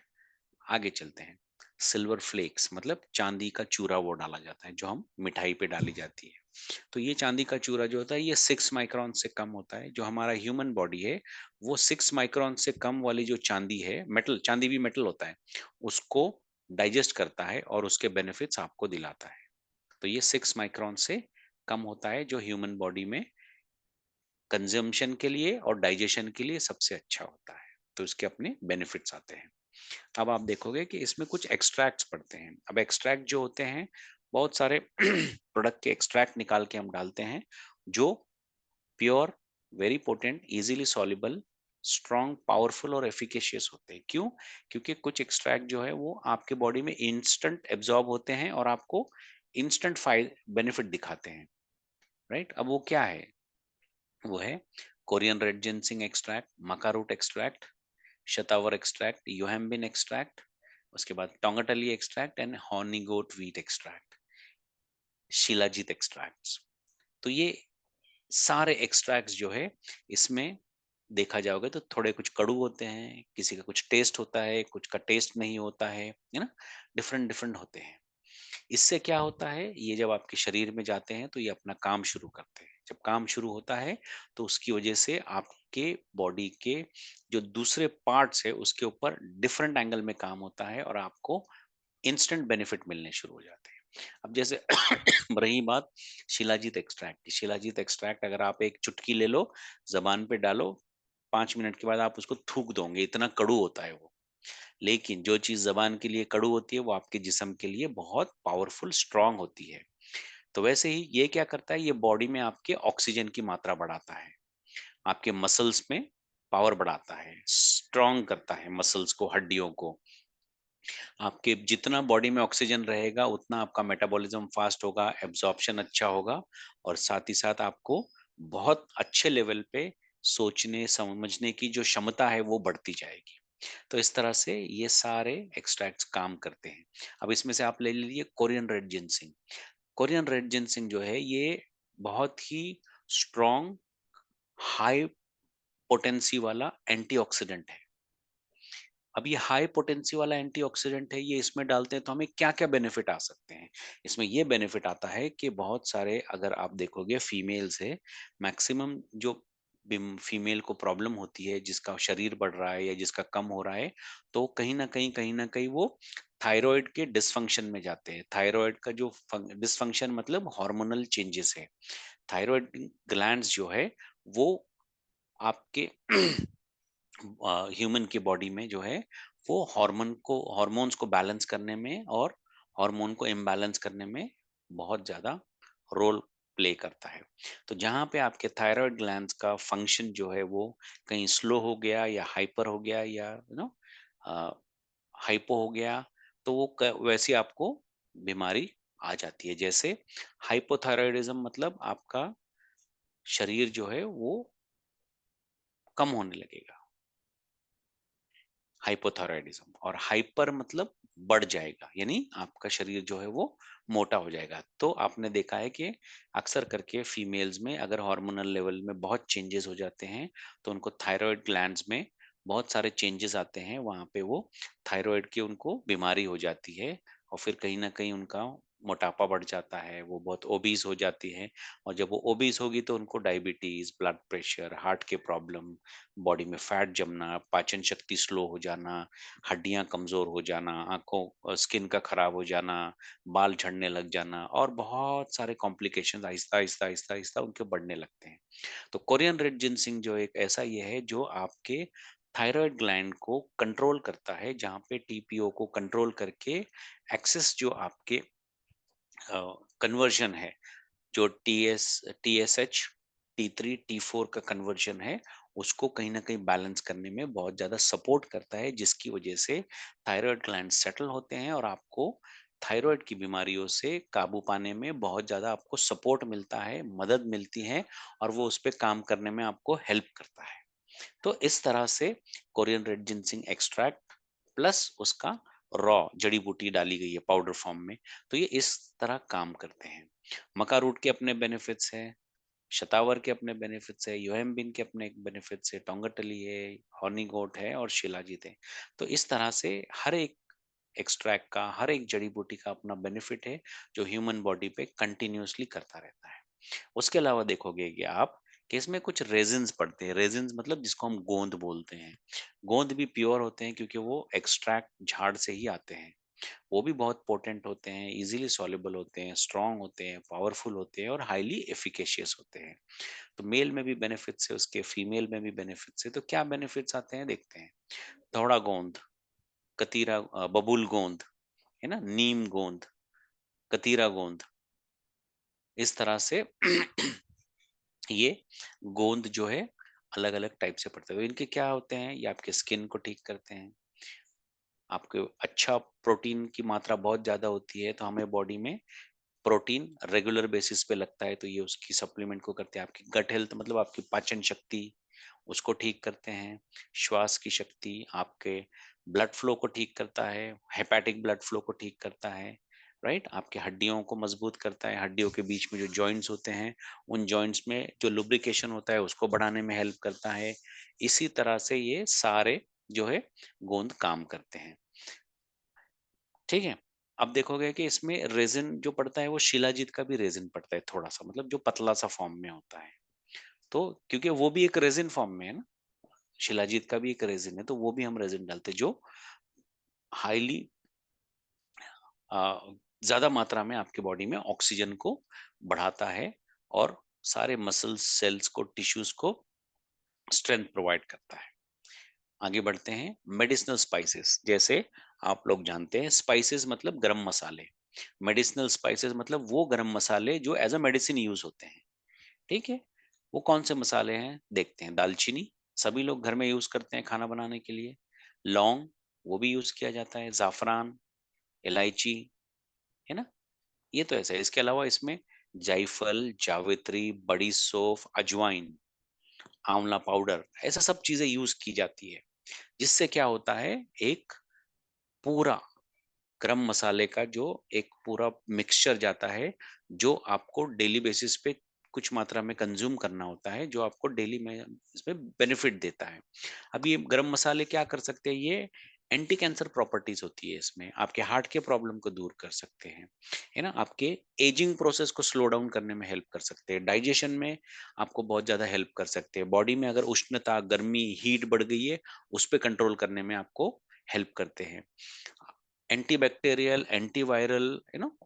[SPEAKER 1] आगे चलते हैं। सिल्वर फ्लेक्स मतलब चांदी का चूरा वो डाला जाता है, जो हम मिठाई पे डाली जाती है। तो ये चांदी का चूरा जो होता है, ये 6 माइक्रोन से कम होता है। जो हमारा ह्यूमन बॉडी है, वो 6 माइक्रोन से कम वाली जो चांदी है, मेटल, चांदी भी मेटल होता है, उसको डाइजेस्ट करता है और उसके बेनिफिट्स आपको दिलाता है। तो ये 6 माइक्रोन से कम होता है, जो ह्यूमन बॉडी में कंजम्पशन के लिए और डाइजेशन के लिए सबसे अच्छा होता है। तो इसके अपने बेनिफिट्स आते हैं। अब आप देखोगे कि इसमें कुछ एक्सट्रैक्ट्स पड़ते हैं। अब एक्सट्रैक्ट जो होते हैं, बहुत सारे प्रोडक्ट के एक्सट्रैक्ट निकाल के हम डालते हैं, जो pure, very potent, easily soluble, strong, powerful और एफिकेशियस होते हैं। क्यों? क्योंकि कुछ एक्सट्रैक्ट जो है वो आपके बॉडी में इंस्टेंट एब्जॉर्ब होते हैं और आपको इंस्टेंट फाइल बेनिफिट दिखाते हैं, राइट। अब वो क्या है? वो है Korean red ginseng extract, maca root extract, shatavar extract, yohimbine extract, उसके बाद tongkat ali extract and horny goat weed extract, shilajit extracts. तो ये सारे एक्सट्रैक्ट्स जो है, इसमें देखा जाओगे तो थोड़े कुछ कड़ू होते हैं, किसी का कुछ टेस्ट होता है, कुछ का टेस्ट नहीं होता है ना। डिफरेंट डिफरेंट होते हैं। इससे क्या होता है, ये जब आपके शरीर में जाते हैं तो ये अपना काम शुरू करते हैं। जब काम शुरू होता है तो उसकी वजह से आपके बॉडी के जो दूसरे पार्ट्स है उसके ऊपर डिफरेंट एंगल में काम होता है, और आपको इंस्टेंट बेनिफिट मिलने शुरू हो जाते हैं। अब जैसे रही बात शिलाजीत एक्सट्रैक्ट की, शिलाजीत एक्सट्रैक्ट अगर आप एक चुटकी ले लो, जबान पे डालो, 5 मिनट के बाद आप उसको थूक दोगे, इतना कड़ू होता है वो। लेकिन जो चीज जबान के लिए कड़ू होती है, वो आपके जिस्म के लिए बहुत पावरफुल, स्ट्रांग होती है। तो वैसे ही ये क्या करता है, ये बॉडी में आपके ऑक्सीजन की मात्रा बढ़ाता है, आपके मसल्स में पावर बढ़ाता है, स्ट्रांग करता है मसल्स को, हड्डियों को। आपके जितना बॉडी में ऑक्सीजन रहेगा, उतना आपका मेटाबॉलिज्म फास्ट होगा, एब्जॉर्प्शन अच्छा होगा, और साथ ही साथ आपको बहुत अच्छे लेवल पे सोचने समझने की जो क्षमता है वो बढ़ती जाएगी। तो इस तरह से ये सारे एक्सट्रैक्ट्स काम करते हैं। अब इसमें से आप ले लीजिए Korean red ginseng. Korean red ginseng जो है, ये बहुत ही स्ट्रॉन्ग, हाई पोटेंसी वाला एंटीऑक्सीडेंट है। अब ये हाई पोटेंसी वाला एंटीऑक्सीडेंट है, ये इसमें डालते हैं तो हमें क्या क्या बेनिफिट आ सकते हैं? इसमें ये बेनिफिट आता है कि बहुत सारे, अगर आप देखोगे फीमेल्स है, मैक्सिमम जो फीमेल को प्रॉब्लम होती है, जिसका शरीर बढ़ रहा है या जिसका कम हो रहा है, तो कहीं ना कहीं वो थायराइड के डिसफंक्शन में जाते हैं। थायराइड का जो डिसफंक्शन मतलब हार्मोनल चेंजेस है। थायराइड ग्लैंड्स जो है, वो आपके ह्यूमन की बॉडी में जो है, वो हॉर्मोन्स को बैलेंस करने में और हार्मोन को इम्बैलेंस करने में बहुत ज्यादा रोल प्ले करता है। तो जहाँ पे आपके थायराइड ग्लैंड्स का फंक्शन जो है, वो कहीं स्लो हो गया या हाइपर हो गया या हाइपो हो गया, तो वो वैसी आपको बीमारी आ जाती है। जैसे हाइपोथायराइडिज्म मतलब आपका शरीर जो है वो कम होने लगेगा, हाइपोथायराइडिज्म। और हाइपर मतलब बढ़ जाएगा, यानी आपका शरीर जो है वो मोटा हो जाएगा। तो आपने देखा है कि अक्सर करके फीमेल्स में अगर हार्मोनल लेवल में बहुत चेंजेस हो जाते हैं तो उनको थायराइड ग्लैंड्स में बहुत सारे चेंजेस आते हैं, वहां पे वो थायराइड की उनको बीमारी हो जाती है। और फिर कहीं ना कहीं उनका मोटापा बढ़ जाता है, वो बहुत ओबीज हो जाती है। और जब वो ओबीज होगी तो उनको डायबिटीज, ब्लड प्रेशर, हार्ट के प्रॉब्लम, बॉडी में फैट जमना, पाचन शक्ति स्लो हो जाना, हड्डियां कमजोर हो जाना, आंखों स्किन का खराब हो जाना, बाल झड़ने लग जाना, और बहुत सारे कॉम्प्लिकेशंस आहिस्ता आहिस्ता आहिस्ता आहिस्ता उनके बढ़ने लगते हैं। तो कोरियन रेड जिनसिंग जो एक ऐसा ये है जो आपके थायराइड ग्लैंड को कंट्रोल करता है, जहां पे टीपीओ को कंट्रोल करके एक्सेस जो आपके कन्वर्जन है, जो टीएसएच, T3 T4 का कन्वर्जन है, उसको कहीं ना कहीं बैलेंस करने में बहुत ज्यादा सपोर्ट करता है, जिसकी वजह से थायराइड ग्लैंड सेटल होते हैं और आपको थायराइड की बीमारियों से काबू पाने में बहुत ज्यादा आपको सपोर्ट मिलता है, मदद मिलती है, और वो उस पर काम करने में आपको हेल्प करता है। तो इस तरह से Korean red ginseng extract plus उसका रॉ जड़ी बूटी डाली गई है पाउडर फॉर्म में, तो ये इस तरह काम करते हैं। मका रूट के अपने बेनिफिट्स हैं, शतावर के अपने बेनिफिट्स है, योहेम्बिन के अपने बेनिफिट्स है, टोंगटली है, हॉर्नी गोट है और शिलाजीत है। तो इस तरह से हर एक एक्सट्रैक्ट का, हर एक जड़ी बूटी का अपना बेनिफिट है, जो ह्यूमन बॉडी पे कंटिन्यूअसली करता रहता है। उसके अलावा देखोगे कि आप कि इसमें कुछ रेजिन्स पड़ते हैं। रेजिन्स मतलब जिसको हम गोंद बोलते हैं। गोंद भी प्योर होते हैं क्योंकि वो एक्सट्रैक्ट झाड़ से ही आते हैं। वो भी बहुत पोटेंट होते हैं, इजीली सॉल्युबल होते हैं, स्ट्रांग होते हैं, पावरफुल होते हैं और हाईली एफिकेशियस होते हैं। तो मेल में भी बेनिफिट्स है उसके, फीमेल में भी बेनिफिट्स है। तो क्या बेनिफिट्स आते हैं देखते हैं। धौड़ा गोंद, कतीरा बबूल गोंद, है ना, नीम गोंद, कतीरा गोंद, इस तरह से ये गोंद जो है अलग अलग टाइप से पड़ते हैं। तो इनके क्या होते हैं, ये आपके स्किन को ठीक करते हैं। आपके अच्छा प्रोटीन की मात्रा बहुत ज्यादा होती है तो हमें बॉडी में प्रोटीन रेगुलर बेसिस पे लगता है, तो ये उसकी सप्लीमेंट को करते हैं। आपकी गट हेल्थ मतलब आपकी पाचन शक्ति, उसको ठीक करते हैं। श्वास की शक्ति, आपके ब्लड फ्लो को ठीक करता है, हेपेटिक ब्लड फ्लो को ठीक करता है, राइट। आपके हड्डियों को मजबूत करता है, हड्डियों के बीच में जो जॉइंट्स होते हैं उन जॉइंट्स में जो लुब्रिकेशन होता है उसको बढ़ाने में हेल्प करता है। इसी तरह से ये सारे जो है गोंद काम करते हैं, ठीक है। अब देखोगे कि इसमें रेजिन जो पड़ता है वो शिलाजीत का भी रेजिन पड़ता है थोड़ा सा, मतलब जो पतला सा फॉर्म में होता है। तो क्योंकि वो भी एक रेजिन फॉर्म में है ना, शिलाजीत का भी एक रेजिन है, तो वो भी हम रेजिन डालते हैं जो हाईली ज्यादा मात्रा में आपके बॉडी में ऑक्सीजन को बढ़ाता है और सारे मसल्स, सेल्स को, टिश्यूज को स्ट्रेंथ प्रोवाइड करता है। आगे बढ़ते हैं। मेडिसिनल स्पाइसेस, जैसे आप लोग जानते हैं स्पाइसेस मतलब गरम मसाले। मेडिसिनल स्पाइसेस मतलब वो गरम मसाले जो एज अ मेडिसिन यूज होते हैं, ठीक है। वो कौन से मसाले हैं देखते हैं। दालचीनी सभी लोग घर में यूज करते हैं खाना बनाने के लिए। लौंग, वो भी यूज किया जाता है। जाफरान, इलायची, है ना, ये तो ऐसा है। इसके अलावा इसमें जायफल, जावित्री, बड़ी सौंफ, अजवाइन, आंवला पाउडर, ऐसा सब चीजें यूज की जाती है। जिससे क्या होता है, एक पूरा गरम मसाले का जो एक पूरा मिक्सचर जाता है, जो आपको डेली बेसिस पे कुछ मात्रा में कंज्यूम करना होता है, जो आपको डेली में इसमें बेनिफिट देता है। अब ये गरम मसाले क्या कर सकते हैं, ये एंटी कैंसर प्रॉपर्टीज होती है इसमें, आपके हार्ट के प्रॉब्लम को दूर कर सकते हैं, है ना, आपके एजिंग प्रोसेस को स्लो डाउन करने में हेल्प कर सकते हैं, डाइजेशन में आपको बहुत ज्यादा हेल्प कर सकते हैं, बॉडी में अगर उष्णता, गर्मी, हीट बढ़ गई है उस पर कंट्रोल करने में आपको हेल्प करते हैं। एंटीबैक्टीरियल, एंटीवायरल,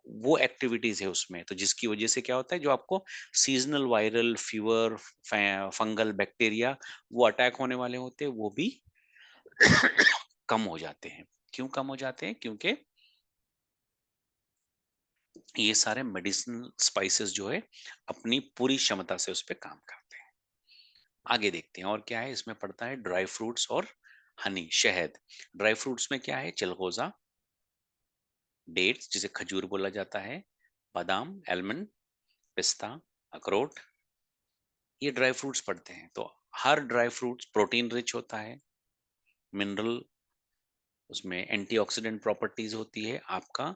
[SPEAKER 1] वो एक्टिविटीज है उसमें, तो जिसकी वजह से क्या होता है, जो आपको seasonal viral fever, fungal bacteria वो अटैक होने वाले होते हैं, वो भी कम हो जाते हैं। क्यों कम हो जाते हैं, क्योंकि ये सारे मेडिसिनल स्पाइसेस जो है अपनी पूरी क्षमता से उस पर काम करते हैं। आगे देखते हैं और क्या है इसमें पड़ता है। ड्राई फ्रूट्स और हनी, शहद। ड्राई फ्रूट्स में क्या है, चिलगोजा, डेट्स जिसे खजूर बोला जाता है, बादाम, आलमंड, पिस्ता, अखरोट, ये ड्राई फ्रूट्स पड़ते हैं। तो हर ड्राई फ्रूट्स प्रोटीन रिच होता है, मिनरल, उसमें एंटीऑक्सीडेंट प्रॉपर्टीज होती है, आपका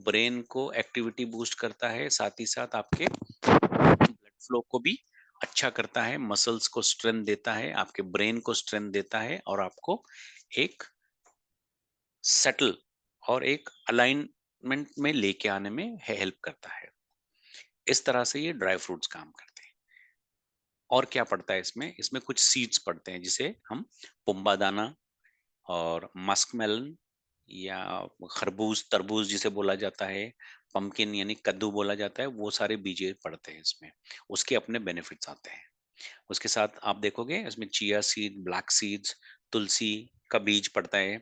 [SPEAKER 1] ब्रेन को एक्टिविटी बूस्ट करता है, साथ ही साथ आपके ब्लड फ्लो को भी अच्छा करता है, मसल्स को स्ट्रेंथ देता है, आपके ब्रेन को स्ट्रेंथ देता है, और आपको एक सेटल और एक अलाइनमेंट में लेके आने में हेल्प करता है। इस तरह से ये ड्राई फ्रूट्स काम करते हैं। और क्या पड़ता है इसमें? इसमें कुछ सीड्स पड़ते हैं, जिसे हम पुम्बा दाना और मस्क मेलन या खरबूज, तरबूज जिसे बोला जाता है, पंपकिन यानी कद्दू बोला जाता है, वो सारे बीजे पड़ते हैं इसमें। उसके अपने बेनिफिट्स आते हैं। उसके साथ आप देखोगे इसमें चिया सीड, ब्लैक सीड्स, तुलसी का बीज पड़ता है,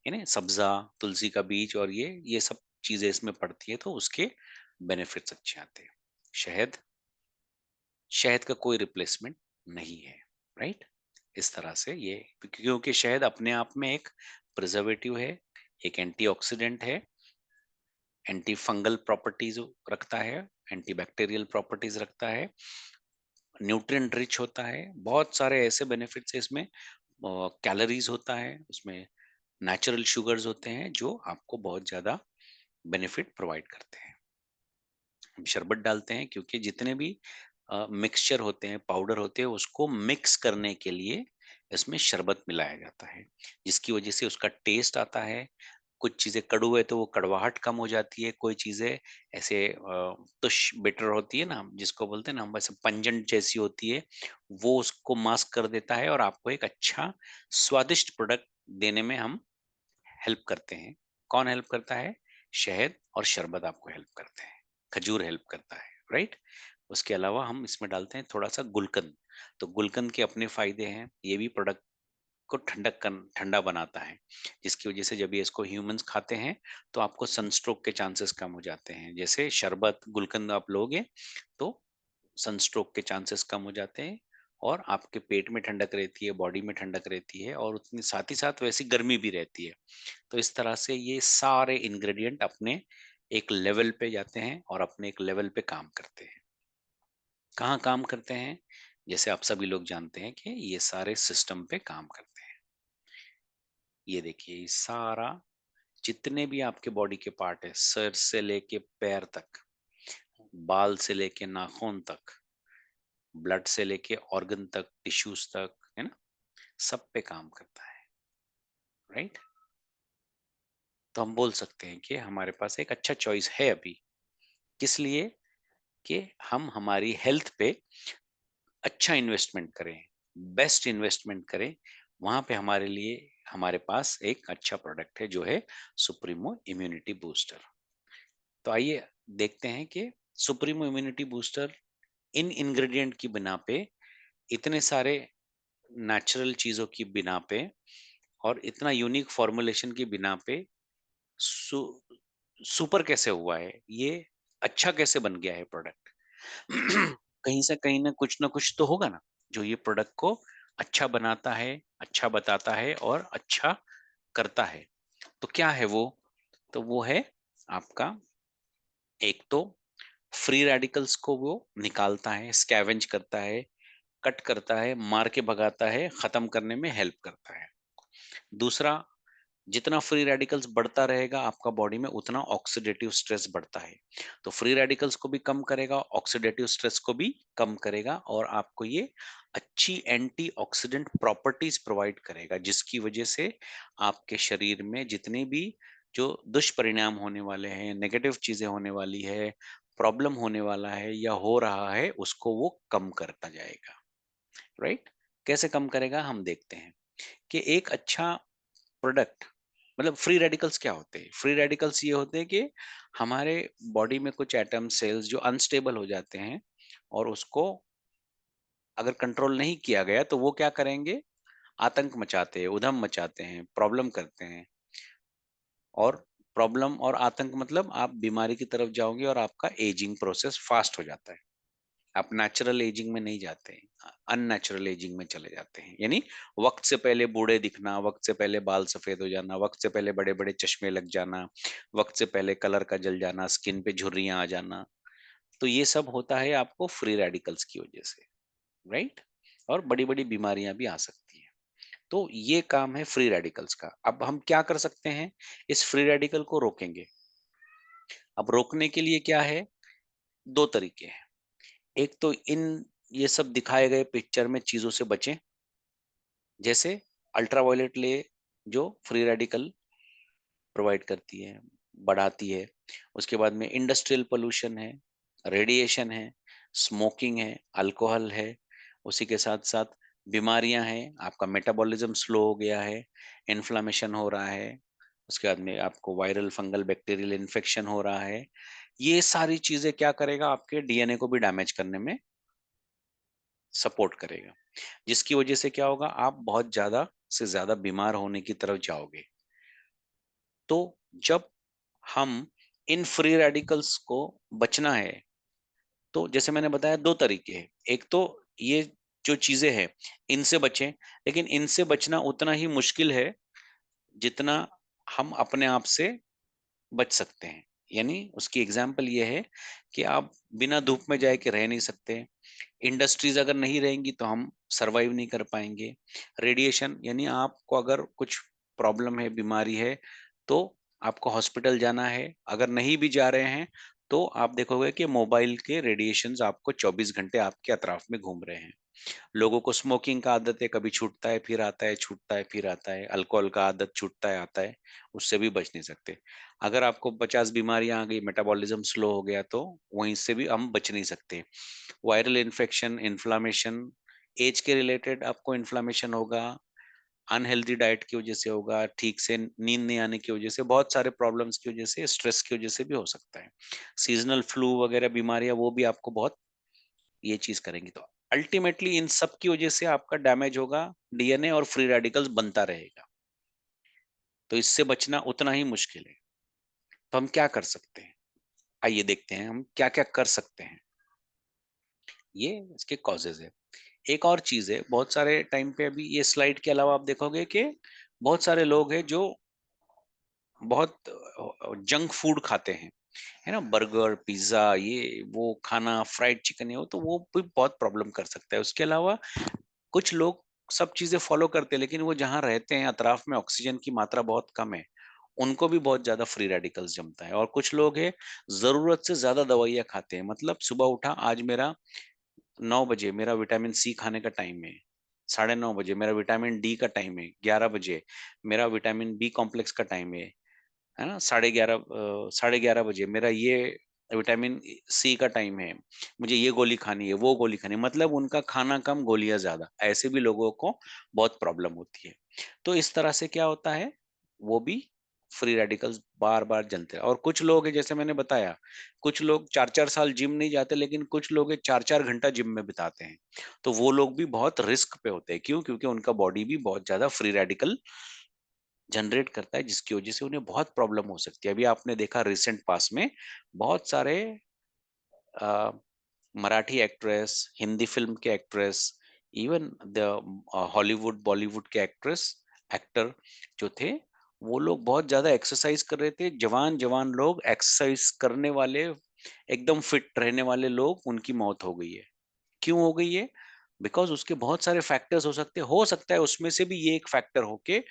[SPEAKER 1] यानी सब्जा, तुलसी का बीज, और ये सब चीजें इसमें पड़ती है, तो उसके बेनिफिट्स अच्छे आते हैं। शहद, शहद का कोई रिप्लेसमेंट नहीं है, राइट? इस तरह से ये, क्योंकि शहद अपने आप में एक प्रिजर्वेटिव है, एक एंटीऑक्सीडेंट है, एंटी फंगल प्रॉपर्टीज रखता है, एंटीबैक्टीरियल प्रॉपर्टीज रखता है, न्यूट्रिएंट रिच होता है, बहुत सारे ऐसे बेनिफिट्स है इसमें। कैलोरीज होता है उसमें, नेचुरल शुगर्स होते हैं जो आपको बहुत ज्यादा बेनिफिट प्रोवाइड करते हैं। हम शरबत डालते हैं क्योंकि जितने भी मिक्सचर होते हैं, पाउडर होते हैं, उसको मिक्स करने के लिए इसमें शरबत मिलाया जाता है, जिसकी वजह से उसका टेस्ट आता है। कुछ चीजें कड़ू है तो वो कड़वाहट कम हो जाती है, कोई चीजें ऐसे तुष बिटर होती है ना, जिसको बोलते हैं ना हम, वैसे पंजेंट जैसी होती है, वो उसको मास्क कर देता है और आपको एक अच्छा स्वादिष्ट प्रोडक्ट देने में हम हेल्प करते हैं। कौन हेल्प करता है? शहद और शरबत आपको हेल्प करते हैं, खजूर हेल्प करता है, राइट? उसके अलावा हम इसमें डालते हैं थोड़ा सा गुलकंद। तो गुलकंद के अपने फायदे हैं, ये भी प्रोडक्ट को ठंडा बनाता है, जिसकी वजह से जब ये इसको ह्यूमंस खाते हैं तो आपको सनस्ट्रोक के चांसेस कम हो जाते हैं। जैसे शरबत, गुलकंद आप लोगे तो सनस्ट्रोक के चांसेस कम हो जाते हैं, और आपके पेट में ठंडक रहती है, बॉडी में ठंडक रहती है, और उतनी साथ ही साथ वैसी गर्मी भी रहती है। तो इस तरह से ये सारे इंग्रेडिएंट अपने एक लेवल पे जाते हैं और अपने एक लेवल पे काम करते हैं। कहाँ काम करते हैं? जैसे आप सभी लोग जानते हैं कि ये सारे सिस्टम पे काम करते हैं। ये देखिए, ये सारा जितने भी आपके बॉडी के पार्ट है, सर से लेके पैर तक, बाल से लेके नाखून तक, ब्लड से लेके ऑर्गन तक, टिश्यूज तक, है ना, सब पे काम करता है, राइट? तो हम बोल सकते हैं कि हमारे पास एक अच्छा चॉइस है अभी, किस लिए? कि हम हमारी हेल्थ पे अच्छा इन्वेस्टमेंट करें, बेस्ट इन्वेस्टमेंट करें। वहां पे हमारे लिए, हमारे पास एक अच्छा प्रोडक्ट है जो है सुप्रीमो इम्यूनिटी बूस्टर। तो आइए देखते हैं कि सुप्रीमो इम्यूनिटी बूस्टर इन इंग्रेडिएंट की बिना पे, इतने सारे नेचुरल चीजों की बिना पे, और इतना यूनिक फॉर्मुलेशन की बिना पे सु, सुपर कैसे हुआ है, ये अच्छा कैसे बन गया है प्रोडक्ट। कहीं से कहीं ना कुछ तो होगा ना, जो ये प्रोडक्ट को अच्छा बनाता है, अच्छा बताता है और अच्छा करता है। तो क्या है वो? तो वो है आपका, एक तो फ्री रेडिकल्स को वो निकालता है, स्कैवेंज करता है, कट करता है, मार के भगाता है, खत्म करने में हेल्प करता है। दूसरा, जितना फ्री रेडिकल्स बढ़ता रहेगा आपका बॉडी में, उतना ऑक्सीडेटिव स्ट्रेस बढ़ता है। तो फ्री रेडिकल्स को भी कम करेगा, ऑक्सीडेटिव स्ट्रेस को भी कम करेगा, और आपको ये अच्छी एंटीऑक्सीडेंट प्रॉपर्टीज प्रोवाइड करेगा, जिसकी वजह से आपके शरीर में जितने भी जो दुष्परिणाम होने वाले हैं, नेगेटिव चीजें होने वाली है, प्रॉब्लम होने वाला है या हो रहा है, उसको वो कम करता जाएगा, राइट? कैसे कम करेगा हम देखते हैं कि एक अच्छा प्रोडक्ट, मतलब फ्री रेडिकल्स क्या होते हैं? फ्री रेडिकल्स ये होते हैं कि हमारे बॉडी में कुछ एटम सेल्स जो अनस्टेबल हो जाते हैं, और उसको अगर कंट्रोल नहीं किया गया तो वो क्या करेंगे? आतंक मचाते हैं, उधम मचाते हैं, प्रॉब्लम करते हैं। और प्रॉब्लम और आतंक मतलब आप बीमारी की तरफ जाओगे और आपका एजिंग प्रोसेस फास्ट हो जाता है। आप नेचुरल एजिंग में नहीं जाते हैं, अननेचुरल एजिंग में चले जाते हैं, यानी वक्त से पहले बूढ़े दिखना, वक्त से पहले बाल सफेद हो जाना, वक्त से पहले बड़े बड़े चश्मे लग जाना, वक्त से पहले कलर का जल जाना, स्किन पे झुर्रियां आ जाना, तो ये सब होता है आपको फ्री रेडिकल्स की वजह से, राइट? और बड़ी बड़ी बीमारियां भी आ सकती हैं। तो ये काम है फ्री रेडिकल्स का। अब हम क्या कर सकते हैं, इस फ्री रेडिकल को रोकेंगे। अब रोकने के लिए क्या है, दो तरीके हैं। एक तो इन ये सब दिखाए गए पिक्चर में चीजों से बचें, जैसे अल्ट्रावायलेट ले जो फ्री रेडिकल प्रोवाइड करती है, बढ़ाती है। उसके बाद में इंडस्ट्रियल पोल्यूशन है, रेडिएशन है, स्मोकिंग है, अल्कोहल है, उसी के साथ साथ बीमारियां हैं, आपका मेटाबॉलिज्म स्लो हो गया है, इन्फ्लामेशन हो रहा है, उसके बाद में आपको वायरल फंगल बैक्टीरियल इन्फेक्शन हो रहा है। ये सारी चीजें क्या करेगा, आपके डीएनए को भी डैमेज करने में सपोर्ट करेगा, जिसकी वजह से क्या होगा, आप बहुत ज्यादा से ज्यादा बीमार होने की तरफ जाओगे। तो जब हम इन फ्री रेडिकल्स को बचना है, तो जैसे मैंने बताया दो तरीके हैं। एक तो ये जो चीजें हैं इनसे बचें, लेकिन इनसे बचना उतना ही मुश्किल है जितना हम अपने आप से बच सकते हैं। यानी उसकी एग्जाम्पल ये है कि आप बिना धूप में जाए के रह नहीं सकते। इंडस्ट्रीज अगर नहीं रहेंगी तो हम सरवाइव नहीं कर पाएंगे। रेडिएशन यानी आपको अगर कुछ प्रॉब्लम है, बीमारी है, तो आपको हॉस्पिटल जाना है। अगर नहीं भी जा रहे हैं तो आप देखोगे कि मोबाइल के रेडिएशंस आपको 24 घंटे आपके अतराफ में घूम रहे हैं। लोगों को स्मोकिंग का आदत है, कभी छूटता है फिर आता है, छूटता है फिर आता है। अल्कोहल का आदत छूटता है आता है, उससे भी बच नहीं सकते। अगर आपको 50 बीमारियां आ गई, मेटाबॉलिज्म स्लो हो गया, तो वहीं से भी हम बच नहीं सकते। वायरल इन्फेक्शन, इन्फ्लामेशन, एज के रिलेटेड आपको इन्फ्लामेशन होगा, अनहेल्दी डाइट की वजह से होगा, ठीक से नींद नहीं आने की वजह से, बहुत सारे प्रॉब्लम्स की वजह से, स्ट्रेस की वजह से भी हो सकता है। सीजनल फ्लू वगैरह बीमारियां, वो भी आपको बहुत ये चीज करेंगी। तो अल्टीमेटली इन सब की वजह से आपका डैमेज होगा डीएनए, और फ्री रेडिकल्स बनता रहेगा। तो इससे बचना उतना ही मुश्किल है। तो हम क्या कर सकते हैं, आइए देखते हैं हम क्या क्या कर सकते हैं। ये इसके कॉजेज है। एक और चीज है, बहुत सारे टाइम पे अभी ये स्लाइड के अलावा आप देखोगे कि बहुत सारे लोग हैं जो बहुत जंक फूड खाते हैं, है ना, बर्गर पिज्जा ये वो खाना, फ्राइड चिकन, ये हो, तो वो भी बहुत प्रॉब्लम कर सकता है। उसके अलावा कुछ लोग सब चीजें फॉलो करते हैं, लेकिन वो जहाँ रहते हैं अतराफ में ऑक्सीजन की मात्रा बहुत कम है, उनको भी बहुत ज्यादा फ्री रेडिकल्स जमता है। और कुछ लोग हैं जरूरत से ज्यादा दवाइयाँ खाते हैं। मतलब सुबह उठा, आज मेरा 9 बजे मेरा विटामिन सी खाने का टाइम है, 9:30 बजे मेरा विटामिन डी का टाइम है, 11 बजे मेरा विटामिन बी कॉम्प्लेक्स का टाइम है ना, 11:30 बजे मेरा ये विटामिन सी का टाइम है, मुझे ये गोली खानी है, वो गोली खानी है। मतलब उनका खाना कम, गोलियां ज्यादा, ऐसे भी लोगों को बहुत प्रॉब्लम होती है। तो इस तरह से क्या होता है, वो भी फ्री रेडिकल्स बार बार जलते हैं। और कुछ लोग हैं, जैसे मैंने बताया, कुछ लोग 4-4 साल जिम नहीं जाते, लेकिन कुछ लोग 4-4 घंटा जिम में बिताते हैं। तो वो लोग भी बहुत रिस्क पे होते हैं। क्यों? क्योंकि उनका बॉडी भी बहुत ज्यादा फ्री रेडिकल जनरेट करता है, जिसकी वजह से उन्हें बहुत प्रॉब्लम हो सकती है। अभी आपने देखा रिसेंट पास में बहुत सारे अ, मराठी एक्ट्रेस, हिंदी फिल्म के actress, even the Hollywood Bollywood के एक्ट्रेस एक्टर जो थे, वो लोग बहुत ज्यादा एक्सरसाइज कर रहे थे। जवान जवान लोग, एक्सरसाइज करने वाले, एकदम फिट रहने वाले लोग, उनकी मौत हो गई है। क्यों हो गई है? बिकॉज उसके बहुत सारे फैक्टर्स हो सकता है उसमें से भी ये एक फैक्टर हो के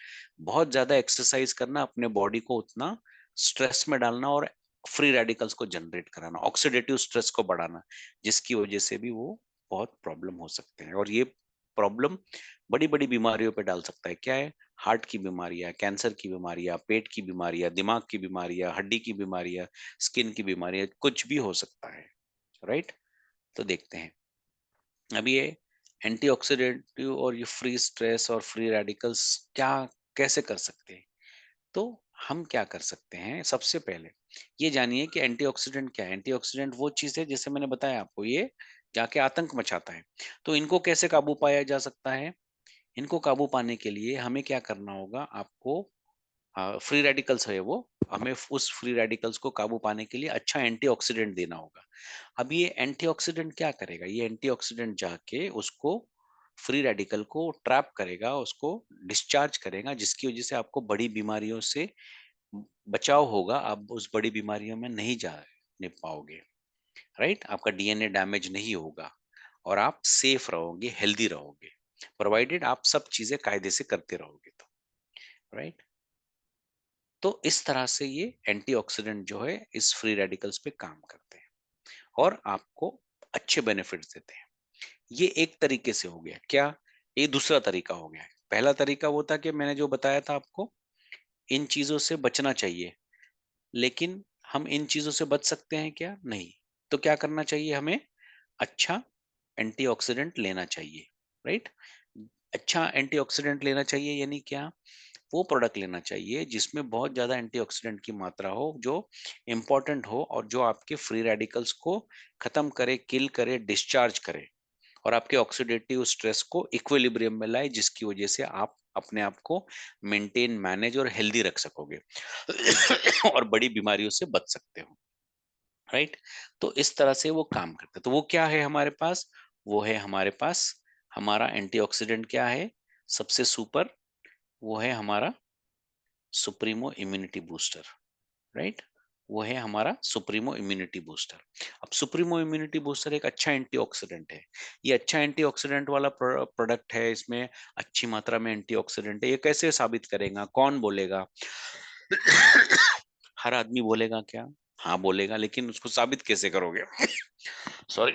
[SPEAKER 1] बहुत ज्यादा एक्सरसाइज करना, अपने बॉडी को उतना स्ट्रेस में डालना और फ्री रेडिकल्स को जनरेट कराना, ऑक्सीडेटिव स्ट्रेस को बढ़ाना, जिसकी वजह से भी वो बहुत प्रॉब्लम हो सकते हैं। और ये प्रॉब्लम बड़ी बड़ी बीमारियों पे डाल सकता है। क्या है? हार्ट की बीमारियां, कैंसर की बीमारियां, पेट की बीमारियां, दिमाग की बीमारियां, हड्डी की बीमारियां, स्किन की बीमारियां, कुछ भी हो सकता है, राइट? तो देखते हैं अब ये एंटीऑक्सीडेंटिव और ये फ्री स्ट्रेस और फ्री रेडिकल्स क्या कैसे कर सकते हैं। तो हम क्या कर सकते हैं, सबसे पहले ये जानिए कि एंटीऑक्सीडेंट क्या है। एंटीऑक्सीडेंट वो चीज है, जैसे मैंने बताया आपको, ये जाके आतंक मचाता है। तो इनको कैसे काबू पाया जा सकता है? इनको काबू पाने के लिए हमें क्या करना होगा, आपको फ्री रेडिकल्स है वो, हमें उस फ्री रेडिकल्स को काबू पाने के लिए अच्छा एंटीऑक्सीडेंट देना होगा। अब ये एंटीऑक्सीडेंट क्या करेगा, ये एंटीऑक्सीडेंट जाके उसको, फ्री रेडिकल को ट्रैप करेगा, उसको डिस्चार्ज करेगा, जिसकी वजह से आपको बड़ी बीमारियों से बचाव होगा, आप उस बड़ी बीमारियों में नहीं जाने पाओगे, राइट? आपका डीएनए डैमेज नहीं होगा और आप सेफ रहोगे, हेल्दी रहोगे, प्रोवाइडेड आप सब चीजें कायदे से करते रहोगे तो, राइट? तो इस तरह से ये एंटीऑक्सीडेंट जो है इस फ्री रेडिकल्स पे काम करते हैं और आपको अच्छे बेनिफिट्स देते हैं। ये एक तरीके से हो गया क्या? ये दूसरा तरीका हो गया। पहला तरीका वो था कि मैंने जो बताया था आपको, इन चीजों से बचना चाहिए, लेकिन हम इन चीजों से बच सकते हैं क्या? नहीं। तो क्या करना चाहिए हमें? अच्छा एंटीऑक्सीडेंट लेना चाहिए, राइट? अच्छा एंटीऑक्सीडेंट लेना चाहिए यानी क्या? वो प्रोडक्ट लेना चाहिए जिसमें बहुत ज्यादा एंटीऑक्सीडेंट की मात्रा हो, जो इंपॉर्टेंट हो और जो आपके फ्री रेडिकल्स को खत्म करे, किल करे, डिस्चार्ज करे और आपके ऑक्सीडेटिव स्ट्रेस को इक्विलिब्रियम में लाए, जिसकी वजह से आप अपने आप को मेंटेन, मैनेज और हेल्दी रख सकोगे और बड़ी बीमारियों से बच सकते हो, राइट? तो इस तरह से वो काम करता है। तो वो क्या है हमारे पास? वो है हमारे पास हमारा एंटीऑक्सीडेंट क्या है? सबसे सुपर, वो है हमारा सुप्रीमो इम्यूनिटी बूस्टर, राइट? वो है हमारा सुप्रीमो इम्यूनिटी बूस्टर। अब सुप्रीमो इम्यूनिटी बूस्टर एक अच्छा एंटीऑक्सीडेंट है। ये अच्छा एंटीऑक्सीडेंट वाला प्रोडक्ट है, इसमें अच्छी मात्रा में एंटीऑक्सीडेंट है। ये कैसे साबित करेगा? कौन बोलेगा? हर आदमी बोलेगा क्या? हाँ बोलेगा, लेकिन उसको साबित कैसे करोगे? सॉरी।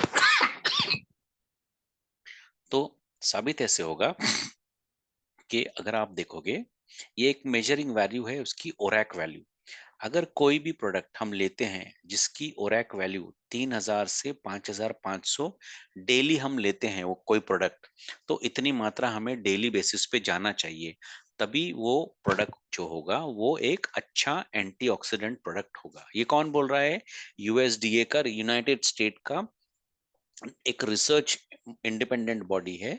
[SPEAKER 1] तो साबित ऐसे होगा कि अगर आप देखोगे, ये एक मेजरिंग वैल्यू है उसकी, ओरैक वैल्यू। अगर कोई भी प्रोडक्ट हम लेते हैं जिसकी ओरैक वैल्यू 3000 से 5500 डेली हम लेते हैं, वो कोई प्रोडक्ट, तो इतनी मात्रा हमें डेली बेसिस पे जाना चाहिए, तभी वो प्रोडक्ट जो होगा वो एक अच्छा एंटीऑक्सीडेंट प्रोडक्ट होगा। ये कौन बोल रहा है? यूएसडीए का, यूनाइटेड स्टेट का एक रिसर्च इंडिपेंडेंट बॉडी है,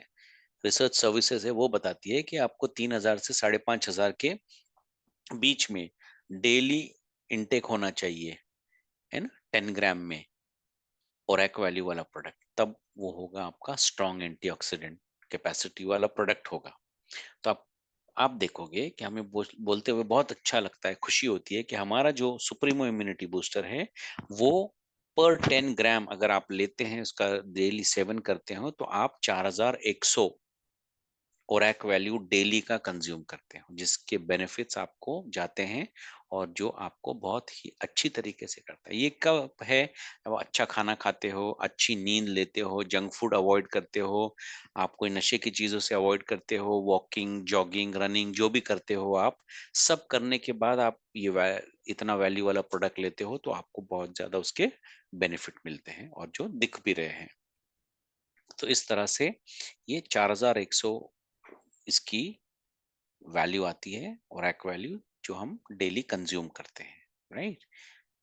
[SPEAKER 1] रिसर्च सर्विसेज है, वो बताती है कि आपको 3000 से 5500 के बीच में डेली इनटेक होना चाहिए, है ना, 10 ग्राम में ओरैक वैल्यू वाला प्रोडक्ट, तब वो होगा आपका स्ट्रॉन्ग एंटीऑक्सीडेंट कैपेसिटी वाला प्रोडक्ट होगा। तो आप देखोगे कि हमें बोलते हुए बहुत अच्छा लगता है, खुशी होती है कि हमारा जो सुप्रीमो इम्यूनिटी बूस्टर है वो पर 10 ग्राम अगर आप लेते हैं, उसका डेली सेवन करते हो, तो आप 4100 ओरैक वैल्यू डेली का कंज्यूम करते हो, जिसके बेनिफिट्स आपको जाते हैं और जो आपको बहुत ही अच्छी तरीके से करता है। ये कब है? अब अच्छा खाना खाते हो, अच्छी नींद लेते हो, जंक फूड अवॉइड करते हो, आप कोई नशे की चीजों से अवॉइड करते हो, वॉकिंग, जॉगिंग, रनिंग जो भी करते हो आप, सब करने के बाद आप ये इतना वैल्यू वाला प्रोडक्ट लेते हो, तो आपको बहुत ज्यादा उसके बेनिफिट मिलते हैं और जो दिख भी रहे हैं। तो इस तरह से ये 4100 इसकी वैल्यू आती है, ओरैक वैल्यू, जो हम डेली कंज्यूम करते हैं, राइट?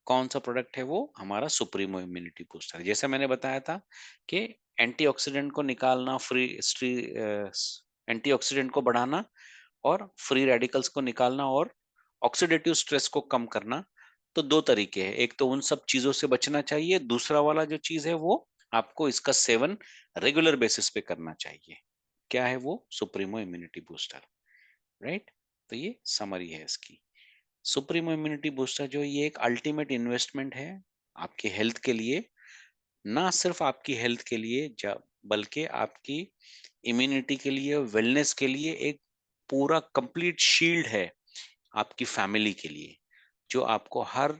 [SPEAKER 1] कौन सा प्रोडक्ट है वो? हमारा सुप्रीमो इम्यूनिटी बूस्टर। जैसे मैंने बताया था कि एंटीऑक्सीडेंट को निकालना, फ्री एंटीऑक्सीडेंट को बढ़ाना और फ्री रेडिकल्स को निकालना और ऑक्सीडेटिव स्ट्रेस को कम करना, तो दो तरीके हैं। एक तो उन सब चीजों से बचना चाहिए, दूसरा वाला जो चीज है वो आपको इसका सेवन रेगुलर बेसिस पे करना चाहिए। क्या है वो? Supremo immunity booster, right? तो ये समरी है इसकी। सुप्रीमो इम्यूनिटी बूस्टर जो ये एक अल्टीमेट इन्वेस्टमेंट है आपके हेल्थ के लिए, ना सिर्फ आपकी हेल्थ के लिए, बल्कि आपकी इम्यूनिटी के लिए, वेलनेस के लिए एक पूरा कंप्लीट शील्ड है आपकी फैमिली के लिए, जो आपको हर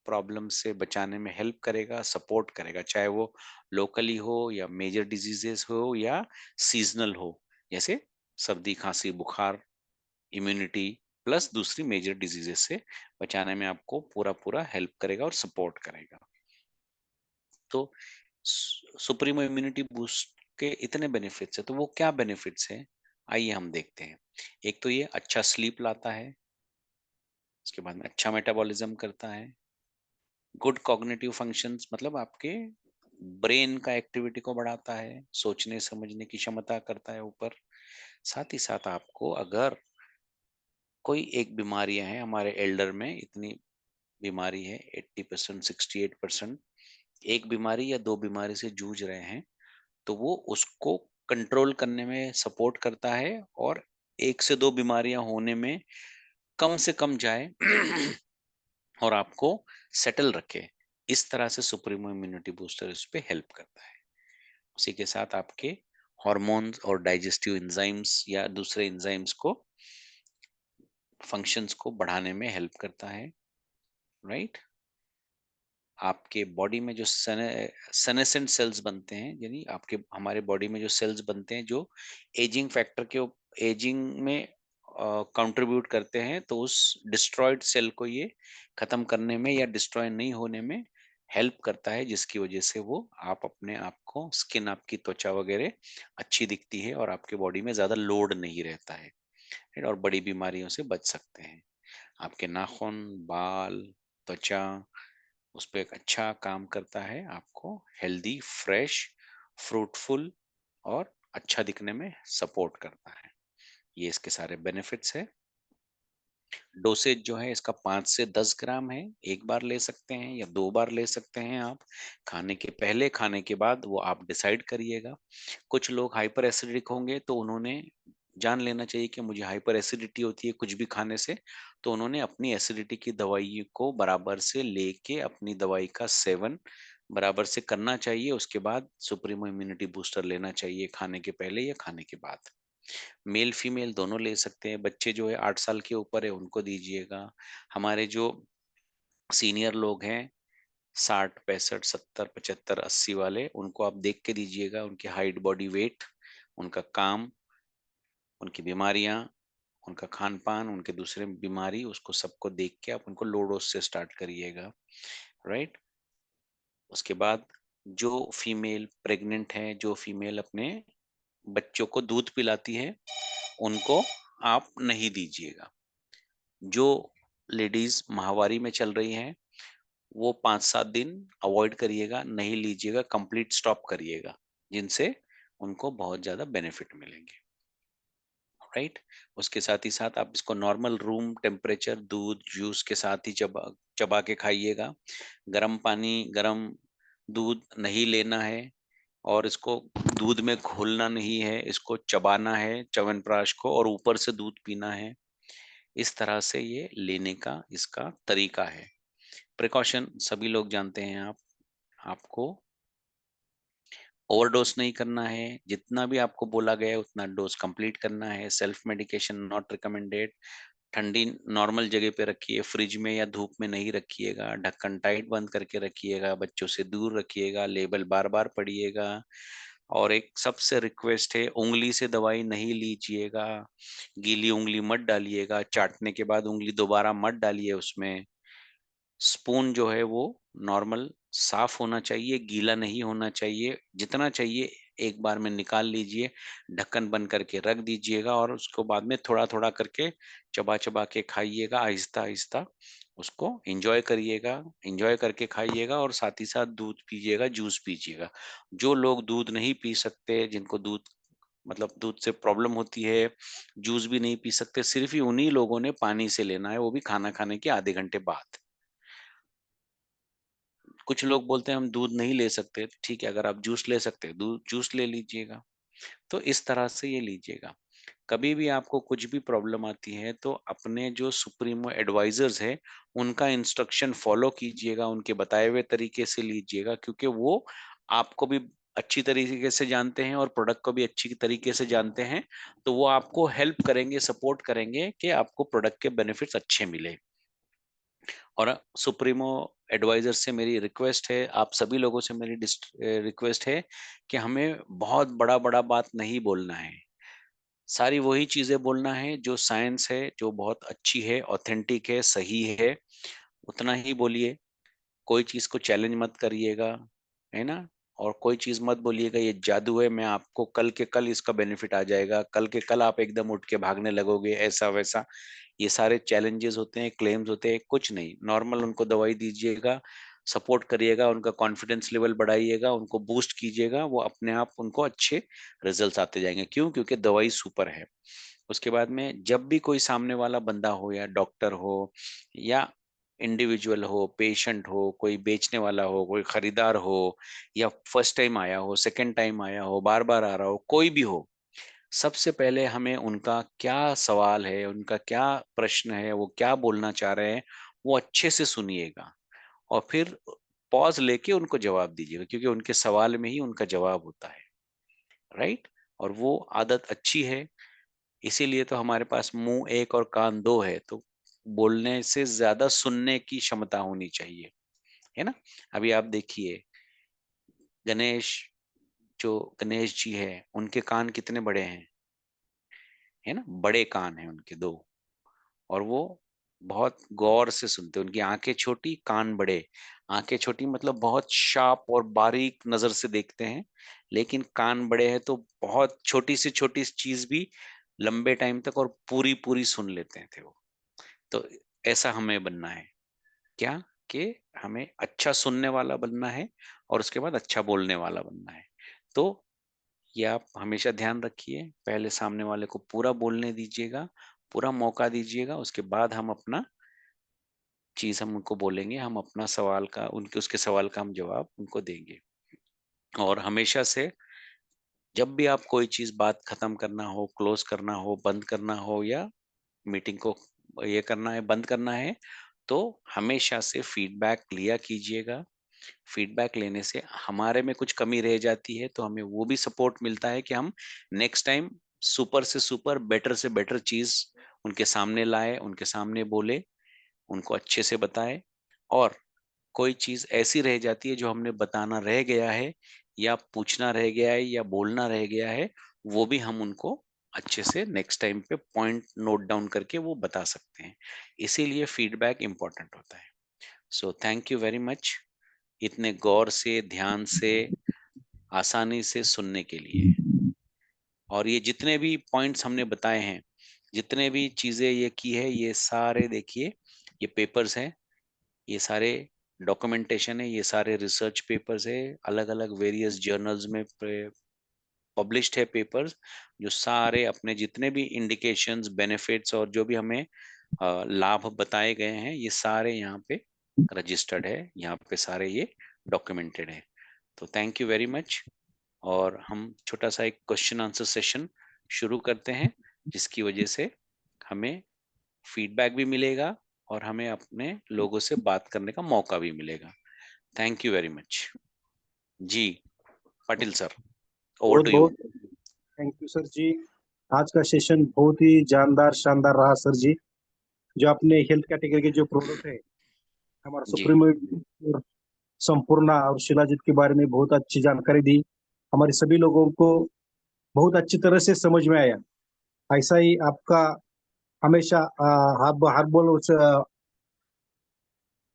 [SPEAKER 1] प्रॉब्लम से बचाने में हेल्प करेगा, सपोर्ट करेगा, चाहे वो लोकली हो या मेजर डिजीजेस हो या सीजनल हो, जैसे सर्दी, खांसी, बुखार, इम्यूनिटी प्लस दूसरी मेजर डिजीजेस से बचाने में आपको पूरा पूरा हेल्प करेगा और सपोर्ट करेगा। तो सुप्रीमो इम्यूनिटी बूस्ट के इतने बेनिफिट्स है, तो वो क्या बेनिफिट्स है? आइए हम देखते हैं। एक तो ये अच्छा स्लीप लाता है, उसके बाद में अच्छा मेटाबॉलिज्म करता है, गुड कॉग्निटिव फंक्शंस, मतलब आपके ब्रेन का एक्टिविटी को बढ़ाता है, सोचने समझने की क्षमता करता है ऊपर। साथ ही साथ आपको अगर कोई एक बीमारियां हैं, हमारे एल्डर में इतनी बीमारी है, 80%, 68% एक बीमारी या दो बीमारी से जूझ रहे हैं, तो वो उसको कंट्रोल करने में सपोर्ट करता है और एक से दो बीमारियां होने में कम से कम जाए और आपको सेटल रखे। इस तरह से सुप्रीमो इम्यूनिटी बूस्टर इस पे हेल्प करता है। उसी के साथ आपके हार्मोन्स और डाइजेस्टिव एंजाइम्स या दूसरे एंजाइम्स को फंक्शंस को बढ़ाने में हेल्प करता है, राइट। आपके बॉडी में जो सेनेसेंट सेल्स बनते हैं, यानी आपके हमारे बॉडी में जो सेल्स बनते हैं जो एजिंग फैक्टर के एजिंग में कंट्रीब्यूट करते हैं, तो उस डिस्ट्रॉयड सेल को ये खत्म करने में या डिस्ट्रॉय नहीं होने में हेल्प करता है, जिसकी वजह से वो आप अपने आप को स्किन, आपकी त्वचा वगैरह अच्छी दिखती है और आपके बॉडी में ज्यादा लोड नहीं रहता है, right? और बड़ी बीमारियों से बच सकते हैं। आपके नाखून, बाल, त्वचा, उस पे एक अच्छा काम करता है, आपको हेल्दी, फ्रेश, फ्रूटफुल और अच्छा दिखने में सपोर्ट करता है। ये इसके सारे बेनिफिट्स है। डोसेज जो है इसका 5 से 10 ग्राम है, एक बार ले सकते हैं या 2 बार ले सकते हैं आप। खाने के पहले, खाने के बाद वो आप डिसाइड करिएगा। कुछ लोग हाइपर एसिडिक होंगे तो उन्होंने जान लेना चाहिए कि मुझे हाइपर एसिडिटी होती है कुछ भी खाने से, तो उन्होंने अपनी एसिडिटी की दवाई को बराबर से लेके अपनी दवाई का सेवन बराबर से करना चाहिए। उसके बाद सुप्रीमो इम्यूनिटी बूस्टर लेना चाहिए, खाने के पहले या खाने के बाद। मेल फीमेल दोनों ले सकते हैं। बच्चे जो है 8 साल के ऊपर है उनको दीजिएगा। हमारे जो सीनियर लोग हैं 60, 65, 70, 75, 80 वाले, उनको आप देख के दीजिएगा, उनकी हाइट, बॉडी वेट, उनका काम, उनकी बीमारियां, उनका खान पान, उनके दूसरे बीमारी, उसको सबको देख के आप उनको लो डोज से स्टार्ट करिएगा, राइट। उसके बाद जो फीमेल प्रेग्नेंट है, जो फीमेल अपने बच्चों को दूध पिलाती है, उनको आप नहीं दीजिएगा। जो लेडीज माहवारी में चल रही हैं वो 5-7 दिन अवॉइड करिएगा, नहीं लीजिएगा, कंप्लीट स्टॉप करिएगा, जिनसे उनको बहुत ज्यादा बेनिफिट मिलेंगे, राइट। उसके साथ ही साथ आप इसको नॉर्मल रूम टेम्परेचर दूध जूस के साथ ही चबा चबा के खाइएगा। गर्म पानी, गर्म दूध नहीं लेना है, और इसको दूध में घोलना नहीं है, इसको चबाना है च्यवनप्राश को, और ऊपर से दूध पीना है। इस तरह से ये लेने का इसका तरीका है। प्रिकॉशन सभी लोग जानते हैं। आपको ओवरडोज नहीं करना है, जितना भी आपको बोला गया है उतना डोज कंप्लीट करना है। Self medication not recommended. ठंडी नॉर्मल जगह पे रखिए, फ्रिज में या धूप में नहीं रखिएगा। ढक्कन टाइट बंद करके रखिएगा, बच्चों से दूर रखिएगा, लेबल बार बार पढ़िएगा। और एक सबसे रिक्वेस्ट है, उंगली से दवाई नहीं लीजिएगा, गीली उंगली मत डालिएगा, चाटने के बाद उंगली दोबारा मत डालिए उसमें। स्पून जो है वो नॉर्मल साफ होना चाहिए, गीला नहीं होना चाहिए। जितना चाहिए एक बार में निकाल लीजिए, ढक्कन बंद करके रख दीजिएगा, और उसको बाद में थोड़ा थोड़ा करके चबा चबा के खाइएगा, आहिस्ता आहिस्ता उसको एंजॉय करिएगा। एंजॉय करके खाइएगा और साथ ही साथ दूध पीजिएगा, जूस पीजिएगा। जो लोग दूध नहीं पी सकते, जिनको दूध मतलब दूध से प्रॉब्लम होती है, जूस भी नहीं पी सकते, सिर्फ ही उन्हीं लोगों ने पानी से लेना है, वो भी खाना खाने के आधे घंटे बाद। कुछ लोग बोलते हैं हम दूध नहीं ले सकते, तो ठीक है, अगर आप जूस ले सकते हैं दूध जूस ले लीजिएगा। तो इस तरह से ये लीजिएगा। कभी भी आपको कुछ भी प्रॉब्लम आती है तो अपने जो सुप्रीमो एडवाइजर्स है उनका इंस्ट्रक्शन फॉलो कीजिएगा, उनके बताए हुए तरीके से लीजिएगा, क्योंकि वो आपको भी अच्छी तरीके से जानते हैं और प्रोडक्ट को भी अच्छी तरीके से जानते हैं। तो वो आपको हेल्प करेंगे, सपोर्ट करेंगे कि आपको प्रोडक्ट के बेनिफिट्स अच्छे मिले। और सुप्रीमो एडवाइजर से मेरी रिक्वेस्ट है, आप सभी लोगों से मेरी रिक्वेस्ट है कि हमें बहुत बड़ा बड़ा बात नहीं बोलना है। सारी वही चीजें बोलना है जो साइंस है, जो बहुत अच्छी है, ऑथेंटिक है, सही है, उतना ही बोलिए। कोई चीज को चैलेंज मत करिएगा, है ना। और कोई चीज मत बोलिएगा ये जादू है, मैं आपको कल के कल इसका बेनिफिट आ जाएगा, कल के कल आप एकदम उठ के भागने लगोगे, ऐसा वैसा। ये सारे चैलेंजेस होते हैं, क्लेम्स होते हैं, कुछ नहीं। नॉर्मल उनको दवाई दीजिएगा, सपोर्ट करिएगा, उनका कॉन्फिडेंस लेवल बढ़ाइएगा, उनको बूस्ट कीजिएगा, वो अपने आप उनको अच्छे रिजल्ट्स आते जाएंगे। क्यों? क्योंकि दवाई सुपर है। उसके बाद में जब भी कोई सामने वाला बंदा हो, या डॉक्टर हो, या इंडिविजुअल हो, पेशेंट हो, कोई बेचने वाला हो, कोई खरीदार हो, या फर्स्ट टाइम आया हो, सेकंड टाइम आया हो, बार बार आ रहा हो, कोई भी हो, सबसे पहले हमें उनका क्या सवाल है, उनका क्या प्रश्न है, वो क्या बोलना चाह रहे हैं, वो अच्छे से सुनिएगा। और फिर पॉज लेके उनको जवाब दीजिएगा, क्योंकि उनके सवाल में ही उनका जवाब होता है, राइट। और वो आदत अच्छी है, इसीलिए तो हमारे पास मुंह एक और कान दो है, तो बोलने से ज्यादा सुनने की क्षमता होनी चाहिए, है ना। अभी आप देखिए, गणेश जो गणेश जी है, उनके कान कितने बड़े हैं, है ना, बड़े कान हैं उनके दो, और वो बहुत गौर से सुनते हैं। उनकी आंखें छोटी, कान बड़े। आंखें छोटी मतलब बहुत शार्प और बारीक नजर से देखते हैं, लेकिन कान बड़े हैं तो बहुत छोटी से छोटी चीज भी लंबे टाइम तक और पूरी पूरी सुन लेते हैं थे वो। तो ऐसा हमें बनना है, क्या कि हमें अच्छा सुनने वाला बनना है और उसके बाद अच्छा बोलने वाला बनना है। तो ये आप हमेशा ध्यान रखिए, पहले सामने वाले को पूरा बोलने दीजिएगा, पूरा मौका दीजिएगा, उसके बाद हम अपना चीज हम उनको बोलेंगे, हम अपना सवाल का उनके उसके सवाल का हम जवाब उनको देंगे। और हमेशा से जब भी आप कोई चीज बात खत्म करना हो, क्लोज करना हो, बंद करना हो, या मीटिंग को ये करना है, बंद करना है, तो हमेशा से फीडबैक लिया कीजिएगा। फीडबैक लेने से हमारे में कुछ कमी रह जाती है तो हमें वो भी सपोर्ट मिलता है कि हम नेक्स्ट टाइम सुपर से सुपर, बेटर से बेटर चीज उनके सामने लाए, उनके सामने बोले, उनको अच्छे से बताए। और कोई चीज ऐसी रह जाती है जो हमने बताना रह गया है, या पूछना रह गया है, या बोलना रह गया है, वो भी हम उनको अच्छे से नेक्स्ट टाइम पे पॉइंट नोट डाउन करके वो बता सकते हैं। इसीलिए फीडबैक इंपॉर्टेंट होता है। So thank you very much, इतने गौर से, ध्यान से, आसानी से सुनने के लिए। और ये जितने भी पॉइंट्स हमने बताए हैं, जितने भी चीजें ये की है, ये सारे देखिए, ये पेपर्स हैं, ये सारे डॉक्यूमेंटेशन है, ये सारे रिसर्च पेपर्स है, अलग अलग वेरियस जर्नल्स में पब्लिश्ड है पेपर्स, जो सारे अपने जितने भी इंडिकेशंस, बेनिफिट्स और जो भी हमें लाभ बताए गए हैं, ये सारे यहाँ पे रजिस्टर्ड है, यहाँ पे सारे ये डॉक्यूमेंटेड है। तो थैंक यू वेरी मच। और हम छोटा सा एक क्वेश्चन आंसर सेशन शुरू करते हैं, जिसकी वजह से हमें फीडबैक भी मिलेगा और हमें अपने लोगों से बात करने का मौका भी मिलेगा। Thank you very much. जी, पाटिल सर, ओवर
[SPEAKER 2] बहुत
[SPEAKER 1] टू यू।
[SPEAKER 2] बहुत थैंक यू सर जी। आज का सेशन बहुत ही जानदार शानदार रहा सर जी। जो आपने हेल्थ कैटेगरी के जो प्रोडक्ट है, हमारा
[SPEAKER 1] जी
[SPEAKER 2] सुप्रीम और संपूर्णा और शिलाजीत के बारे में बहुत अच्छी जानकारी दी। हमारे सभी लोगों को बहुत अच्छी तरह से समझ में आया। ऐसा ही आपका हमेशा हर बोल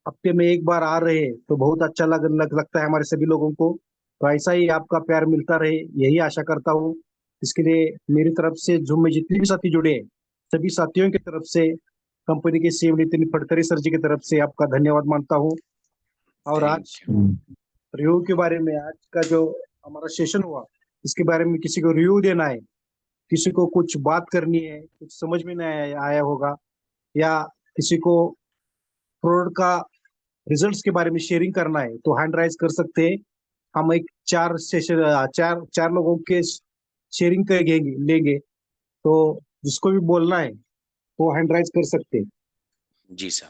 [SPEAKER 2] हफ्ते में एक बार आ रहे हैं तो बहुत अच्छा लगता है हमारे सभी लोगों को। तो ऐसा ही आपका प्यार मिलता रहे, यही आशा करता हूँ। इसके लिए मेरी तरफ से जूम में जितने भी साथी जुड़े हैं, सभी साथियों की तरफ से, कंपनी के सीएम नितिन फडतरी सर जी की तरफ से आपका धन्यवाद मानता हूँ। और
[SPEAKER 1] थैंक
[SPEAKER 2] आज
[SPEAKER 1] यू।
[SPEAKER 2] रिव्यू के बारे में, आज का जो हमारा सेशन हुआ, इसके बारे में किसी को रिव्यू देना है, किसी को कुछ बात करनी है, कुछ समझ में नहीं आया होगा, या किसी को प्रोडक्ट का रिजल्ट्स के बारे में शेयरिंग करना है, तो हैंड राइज कर सकते हैं। हम एक चार सेशन चार चार लोगों के शेयरिंग करेंगे, लेंगे। तो जिसको भी बोलना है वो हैंड राइज कर सकते हैं।
[SPEAKER 1] जी सर।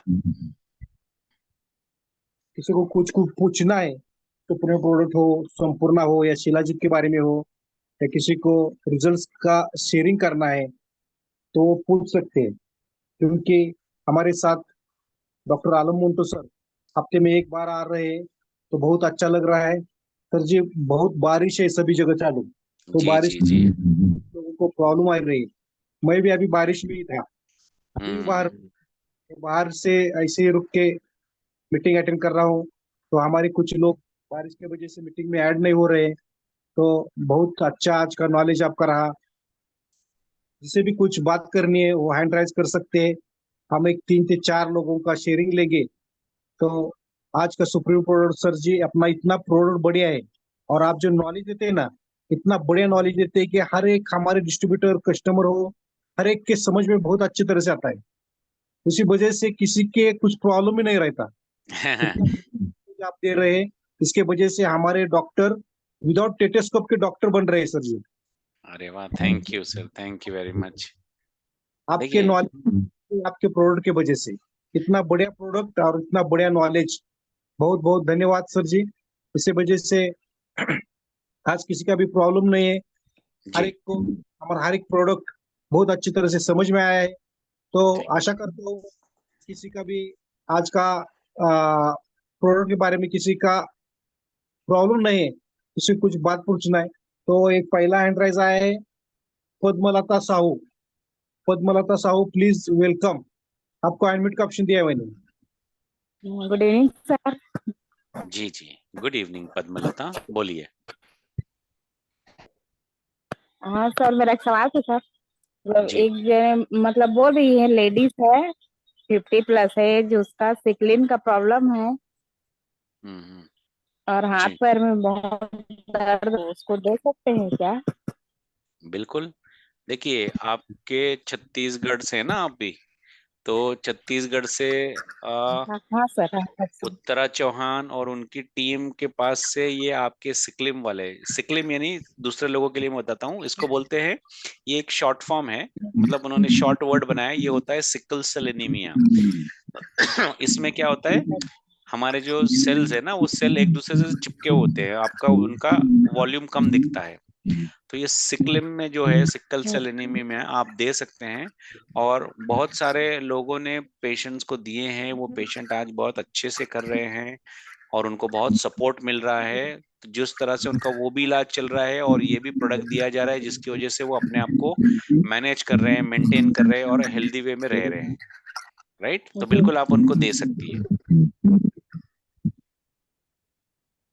[SPEAKER 2] किसी को कुछ कुछ पूछना है, तो पूरे प्रोडक्ट हो, संपूर्णा हो, या शिलाजीत के बारे में हो, या किसी को रिजल्ट्स का शेयरिंग करना है, तो वो पूछ सकते हैं। क्योंकि हमारे साथ डॉक्टर आलम मुंटो सर हफ्ते में एक बार आ रहे हैं, तो बहुत अच्छा लग रहा है। सर जी, बहुत बारिश है सभी जगह चालू, तो
[SPEAKER 1] जी
[SPEAKER 2] बारिश
[SPEAKER 1] जी जी।
[SPEAKER 2] लोगों को प्रॉब्लम आ रही है। मैं भी अभी बारिश में ही था, अभी भी बाहर
[SPEAKER 1] हम्म।
[SPEAKER 2] बाहर से ऐसे ही रुक के मीटिंग अटेंड कर रहा हूँ। तो हमारे कुछ लोग बारिश की वजह से मीटिंग में ऐड नहीं हो रहे हैं। तो बहुत अच्छा आज का नॉलेज आपका रहा। जिसे भी कुछ बात करनी है वो हैंड राइज कर सकते हैं। हम एक 3 से 4 लोगों का शेयरिंग लेंगे। तो आज का सुप्रीम प्रोडक्ट सर जी अपना इतना प्रोडक्ट बढ़िया है, और आप जो नॉलेज देते हैं ना, इतना बढ़िया नॉलेज देते हैं कि हर एक हमारे डिस्ट्रीब्यूटर कस्टमर हो, हर एक के समझ में बहुत अच्छी तरह से आता है। उसी वजह से किसी के कुछ प्रॉब्लम ही नहीं रहता। इतना knowledge आप दे रहे हैं, इसके वजह से हमारे डॉक्टर विदाउट टेटेस्कोप के डॉक्टर बन रहे हैं सर जी।
[SPEAKER 1] अरे वाह, thank you sir, thank you very much.
[SPEAKER 2] आपके
[SPEAKER 1] देखिए,
[SPEAKER 2] नॉलेज, आपके प्रोडक्ट के वजह से, इतना बढ़िया प्रोडक्ट और इतना बढ़िया नॉलेज बहुत बहुत धन्यवाद सर जी। इसी वजह से आज किसी का भी प्रॉब्लम नहीं है। हर
[SPEAKER 1] जी।
[SPEAKER 2] एक को हमारा हर एक प्रोडक्ट बहुत अच्छी तरह से समझ में आया है। तो
[SPEAKER 1] थैंक
[SPEAKER 2] आशा करता हूँ किसी का भी आज का प्रोडक्ट के बारे में किसी का प्रॉब्लम नहीं है, किसी को कुछ बात पूछना है तो एक पहला हैंड राइज आया है, पद्मलता साहू। Padmalata Sahu please welcome. आपको अनम्यूट का ऑप्शन दिया है मैंने।
[SPEAKER 3] Good evening sir.
[SPEAKER 1] जी जी। गुड इवनिंग पद्मलता, बोलिए।
[SPEAKER 3] हाँ सर, मेरा एक सवाल था सर। मतलब
[SPEAKER 1] जी।
[SPEAKER 3] एक जने मतलब बोल रही है, लेडीज है, 50+ है एज, उसका सिकलिन का प्रॉब्लम है
[SPEAKER 1] हम्म।
[SPEAKER 3] और हाथ
[SPEAKER 1] जी
[SPEAKER 3] पैर में बहुत दर्द, उसको दे सकते हैं क्या?
[SPEAKER 1] बिल्कुल। देखिए, आपके छत्तीसगढ़ से है ना आप भी, तो छत्तीसगढ़ से
[SPEAKER 3] हाँ सर, हाँ सर।
[SPEAKER 1] उत्तरा चौहान और उनकी टीम के पास से ये आपके सिक्लिम वाले, सिक्लिम यानी दूसरे लोगों के लिए मैं बताता हूँ, इसको बोलते हैं, ये एक शॉर्ट फॉर्म है, मतलब उन्होंने शॉर्ट वर्ड बनाया, ये होता है सिकल सेल एनीमिया। इसमें क्या होता है, हमारे जो सेल्स है ना, वो सेल एक दूसरे से चिपके होते हैं, आपका उनका वॉल्यूम कम दिखता है। तो ये सिक्लिम में जो है, सिकल सेल एनीमिया में आप दे सकते हैं। और बहुत सारे लोगों ने पेशेंट्स को दिए हैं, वो पेशेंट आज बहुत अच्छे से कर रहे हैं और उनको बहुत सपोर्ट मिल रहा है। तो जिस तरह से उनका वो भी इलाज चल रहा है और ये भी प्रोडक्ट दिया जा रहा है, जिसकी वजह से वो अपने आप को मैनेज कर रहे हैं, मेंटेन कर रहे हैं और हेल्दी वे में रह रहे हैं। राइट, तो बिल्कुल आप उनको दे सकती है।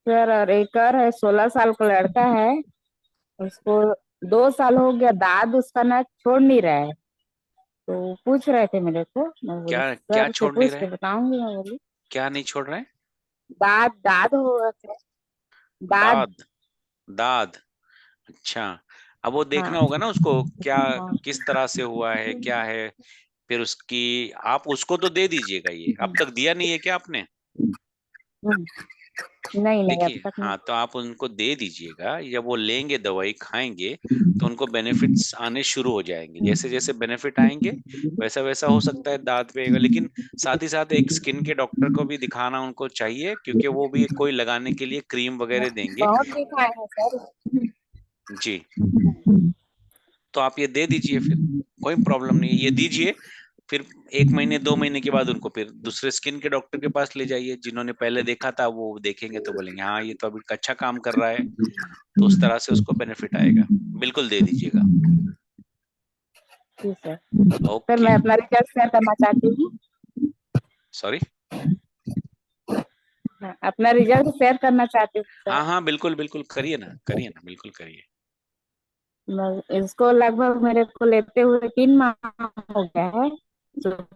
[SPEAKER 3] सर और एक और है, 16 साल का लड़का है, उसको 2 साल हो गया, दाद उसका ना छोड़ नहीं रहा है। तो पूछ रहे थे मेरे को, मैं बोली
[SPEAKER 1] क्या क्या
[SPEAKER 3] सर से
[SPEAKER 1] छोड़ नहीं
[SPEAKER 3] पूछ
[SPEAKER 1] रहे
[SPEAKER 3] के
[SPEAKER 1] हैं?
[SPEAKER 3] बताऊंगी, मैं बोली
[SPEAKER 1] क्या नहीं छोड़ रहे हैं?
[SPEAKER 3] दाद दाद होगा क्या? दाद।
[SPEAKER 1] दाद। दाद। अच्छा। अब वो देखना
[SPEAKER 3] हाँ
[SPEAKER 1] होगा ना उसको, क्या
[SPEAKER 3] हाँ।
[SPEAKER 1] किस तरह से हुआ है, क्या है। फिर उसकी, आप उसको तो दे दीजिएगा, ये अब तक दिया नहीं है क्या आपने?
[SPEAKER 3] नहीं नहीं, अब
[SPEAKER 1] देखिए,
[SPEAKER 3] तक नहीं।
[SPEAKER 1] हाँ, तो आप उनको दे दीजिएगा, जब वो लेंगे दवाई खाएंगे तो उनको बेनिफिट्स आने शुरू हो जाएंगे। जैसे जैसे बेनिफिट आएंगे वैसा वैसा हो सकता है दांत पे आएगा, लेकिन साथ ही साथ एक स्किन के डॉक्टर को भी दिखाना उनको चाहिए, क्योंकि वो भी कोई लगाने के लिए क्रीम वगैरह देंगे।
[SPEAKER 3] बहुत दिखाए हैं सर।
[SPEAKER 1] जी। तो आप ये दे दीजिए, फिर कोई प्रॉब्लम नहीं है, ये दीजिए। फिर 1 महीने 2 महीने के बाद उनको फिर दूसरे स्किन के डॉक्टर के पास ले जाइए, जिन्होंने पहले देखा था, वो देखेंगे तो बोलेंगे हाँ ये तो अभी अच्छा काम कर रहा है, तो उस तरह से उसको बेनिफिट आएगा। बिल्कुल दे दीजिएगा।
[SPEAKER 3] ठीक है सर,
[SPEAKER 1] ओके।
[SPEAKER 3] मैं अपना रिजल्ट शेयर करना चाहती हूँ।
[SPEAKER 1] सॉरी।
[SPEAKER 3] हाँ, अपना रिजल्ट शेयर करना चाहती हूँ सर।
[SPEAKER 1] हाँ हाँ, बिल्कुल बिल्कुल, करिए ना, करिए ना, बिल्कुल करिए।
[SPEAKER 3] इसको लगभग मेरे को लेते हुए 3 माह हो गया है। और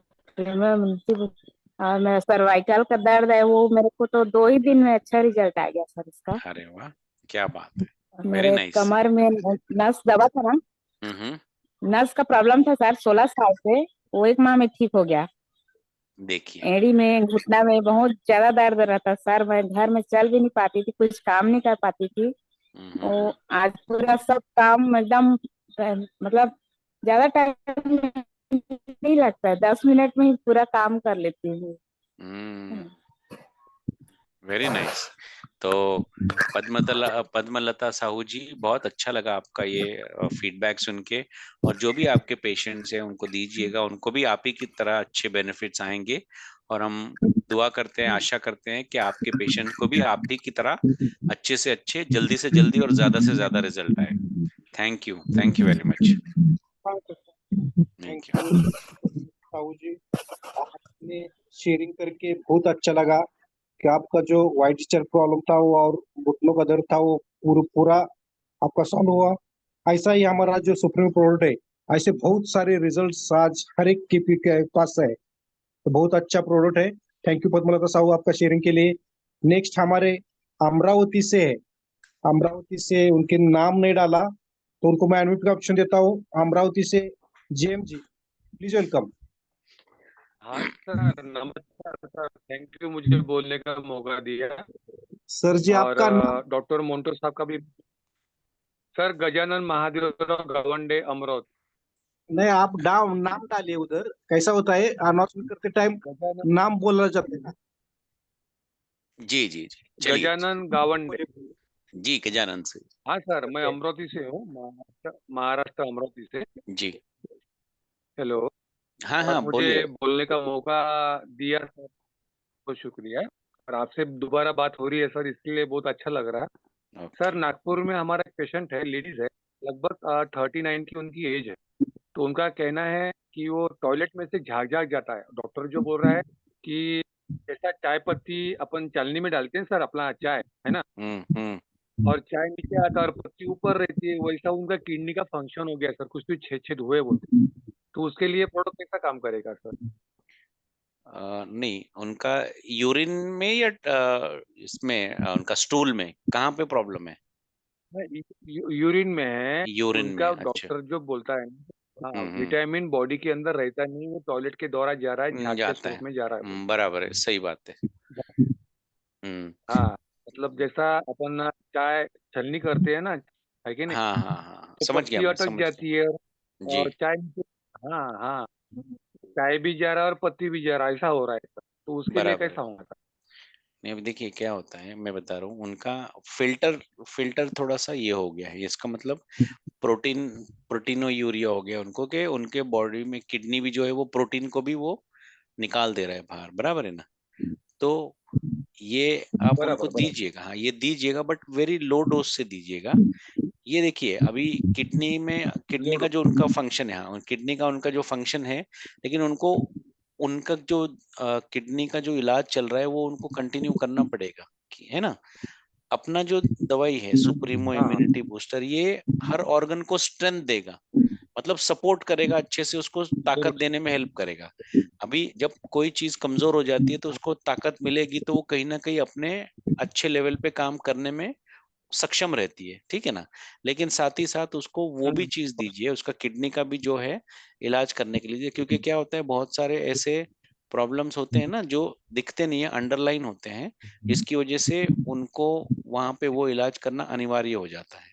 [SPEAKER 3] मेरा सर्वाइकल का दर्द है, वो मेरे को तो 2 ही दिन में अच्छा रिजल्ट आ गया सर इसका।
[SPEAKER 1] अरे वाह, क्या बात है, वेरी
[SPEAKER 3] मेरे
[SPEAKER 1] नाइस।
[SPEAKER 3] कमर में नस दबा था ना,
[SPEAKER 1] हम्म।
[SPEAKER 3] नस का प्रॉब्लम था सर 16 साल से, वो 1 माह में ठीक हो गया।
[SPEAKER 1] देखिए।
[SPEAKER 3] एड़ी में, घुटना में बहुत ज्यादा दर्द रहता सर, मैं घर में चल भी नहीं पाती थी, कुछ काम नहीं कर पाती थी। वो
[SPEAKER 1] हम्म।
[SPEAKER 3] आज पूरा सब काम एकदम, मतलब ज्यादा टाइम नहीं लगता है, 10 मिनट में ही पूरा काम कर लेती हूँ।
[SPEAKER 1] हम्म। Very nice. तो पद्मलता साहू जी, बहुत अच्छा लगा आपका ये फीडबैक सुन के। और जो भी आपके पेशेंट्स हैं उनको दीजिएगा, उनको भी आप ही की तरह अच्छे बेनिफिट्स आएंगे। और हम दुआ करते हैं, आशा करते हैं कि आपके पेशेंट को भी आप ही की तरह अच्छे से अच्छे, जल्दी से जल्दी और ज्यादा से ज्यादा रिजल्ट आए। Thank you very much.
[SPEAKER 3] Thank you.
[SPEAKER 2] Thank
[SPEAKER 1] thank you.
[SPEAKER 2] You Sahu ji. आपने शेयरिंग करके बहुत अच्छा लगा कि आपका जो वाइट स्टर प्रॉब्लम था वो और घुटनों का दर्द था वो पूरा पूरा आपका सॉल्व हुआ। ऐसा ही हमारा जो सुप्रीम प्रोडक्ट है, ऐसे बहुत सारे रिजल्ट्स आज हर एक के पास है, तो बहुत अच्छा प्रोडक्ट है। थैंक यू पद्मलता साहू आपका शेयरिंग के लिए। नेक्स्ट हमारे अमरावती से है। अमरावती से उनके नाम नहीं डाला तो उनको मैं अनम्यूट का ऑप्शन देता हूँ। अमरावती से जेएम जी, प्लीज वेलकम।
[SPEAKER 4] हाँ सर, नमस्कार सर, थैंक यू मुझे बोलने का मौका दिया।
[SPEAKER 2] सर जी
[SPEAKER 4] और
[SPEAKER 2] आपका नाम।
[SPEAKER 4] डॉक्टर मोन्टो साहब का भी। सर, गजानन महादेवराव गवंडे, अमरोद।
[SPEAKER 2] नहीं, आप नाम डालिए उधर, कैसा होता है अनाउंसमेंट करते टाइम
[SPEAKER 4] गजानन।
[SPEAKER 2] नाम बोलना चाहते हैं ना।
[SPEAKER 1] जी जी जी, चलिए।
[SPEAKER 4] गजानन गावंडे।
[SPEAKER 1] जी, गजानन से।
[SPEAKER 4] हाँ सर, मैं अमरावती से हूँ, महाराष्ट्र महाराष्ट्र अमरावती से।
[SPEAKER 1] जी।
[SPEAKER 4] हेलो।
[SPEAKER 1] हाँ
[SPEAKER 4] और
[SPEAKER 1] हाँ,
[SPEAKER 4] मुझे
[SPEAKER 1] बोलिए।
[SPEAKER 4] बोलने का मौका दिया सर, बहुत शुक्रिया। और आपसे दोबारा बात हो रही है सर, इसके लिए बहुत अच्छा लग रहा है। Sir,
[SPEAKER 1] okay.
[SPEAKER 4] नागपुर में हमारा एक पेशेंट है, लेडीज है, लगभग 39 की उनकी एज है। तो उनका कहना है कि वो टॉयलेट में से झाग झाग जाता है। डॉक्टर जो बोल रहा है कि जैसा चाय पत्ती अपन चालनी में डालते हैं सर, अपना चाय है ना,
[SPEAKER 1] हम्म।
[SPEAKER 4] और चाय नीचे आता है और पत्ती ऊपर रहती है, वैसा उनका किडनी का फंक्शन हो गया सर, कुछ भी छेद छेद हुए बोलते। तो उसके लिए प्रोडक्ट कैसा काम करेगा सर?
[SPEAKER 1] नहीं, उनका यूरिन में या इसमें उनका स्टूल में कहाँ पे प्रॉब्लम है?
[SPEAKER 4] यूरिन में है
[SPEAKER 1] यूरिन में,
[SPEAKER 4] उनका।
[SPEAKER 1] अच्छा।
[SPEAKER 4] डॉक्टर जो बोलता है, हाँ,
[SPEAKER 1] हम्म।
[SPEAKER 4] विटामिन बॉडी के अंदर रहता नहीं, वो टॉयलेट के द्वारा जा रहा है, झाग के
[SPEAKER 1] जाता है।
[SPEAKER 4] स्वरूप में जा रहा है
[SPEAKER 1] बराबर है, सही बात है।
[SPEAKER 4] बोलते।
[SPEAKER 1] हम्म।
[SPEAKER 4] हाँ, मतलब जैसा अपन चाय छलनी करते हैं ना, है कि नहीं,
[SPEAKER 1] हाँ हाँ हाँ हाँ,
[SPEAKER 4] तो
[SPEAKER 1] समझ गया,
[SPEAKER 4] पत्ती
[SPEAKER 1] मैं
[SPEAKER 4] अटक
[SPEAKER 1] समझ गया।
[SPEAKER 4] जाती है
[SPEAKER 1] जी।
[SPEAKER 4] और चाय हाँ हाँ, चाय भी जा रहा है और पत्ती भी जा रहा है, ऐसा हो रहा है सर। तो उसके लिए
[SPEAKER 1] बराबर है।
[SPEAKER 4] कैसा होगा सर?
[SPEAKER 1] नहीं, अभी देखिए क्या होता है, मैं बता रहा हूँ उनका फिल्टर फिल्टर थोड़ा सा ये हो गया है, इसका मतलब प्रोटीन प्रोटीनोयूरिया हो गया उनको, कि उनके बॉडी में किडनी भी जो है वो प्रोटीन को भी वो निकाल दे रहा है बाहर, बराबर है ना? तो ये आप उनको
[SPEAKER 4] बराबर बराबर।
[SPEAKER 1] दीजिएगा, हाँ ये दीजिएगा, बट वेरी लो डोज से दीजिएगा। ये देखिए, अभी किडनी में, किडनी का
[SPEAKER 4] लोड।
[SPEAKER 1] जो उनका फंक्शन है, हाँ किडनी का उनका जो फंक्शन है, लेकिन उनको उनका जो किडनी का जो इलाज चल रहा है वो उनको कंटिन्यू करना पड़ेगा, है ना? अपना जो दवाई है सुप्रीमो
[SPEAKER 4] हाँ हाँ।
[SPEAKER 1] इम्यूनिटी बूस्टर, ये हर ऑर्गन को स्ट्रेंथ देगा, मतलब सपोर्ट करेगा, अच्छे से उसको ताकत
[SPEAKER 4] जरूर
[SPEAKER 1] देने में हेल्प करेगा। अभी जब कोई चीज कमजोर हो जाती है तो उसको ताकत मिलेगी, तो वो कहीं ना कहीं अपने अच्छे लेवल पे काम करने में सक्षम रहती है, ठीक है ना? लेकिन साथ ही साथ उसको वो भी चीज दीजिए, उसका किडनी का भी जो है इलाज करने के लिए, क्योंकि क्या होता है, बहुत सारे ऐसे प्रॉब्लम्स होते हैं ना जो दिखते नहीं है, अंडरलाइन होते हैं, जिसकी वजह से उनको वहां पे वो इलाज करना अनिवार्य हो जाता है।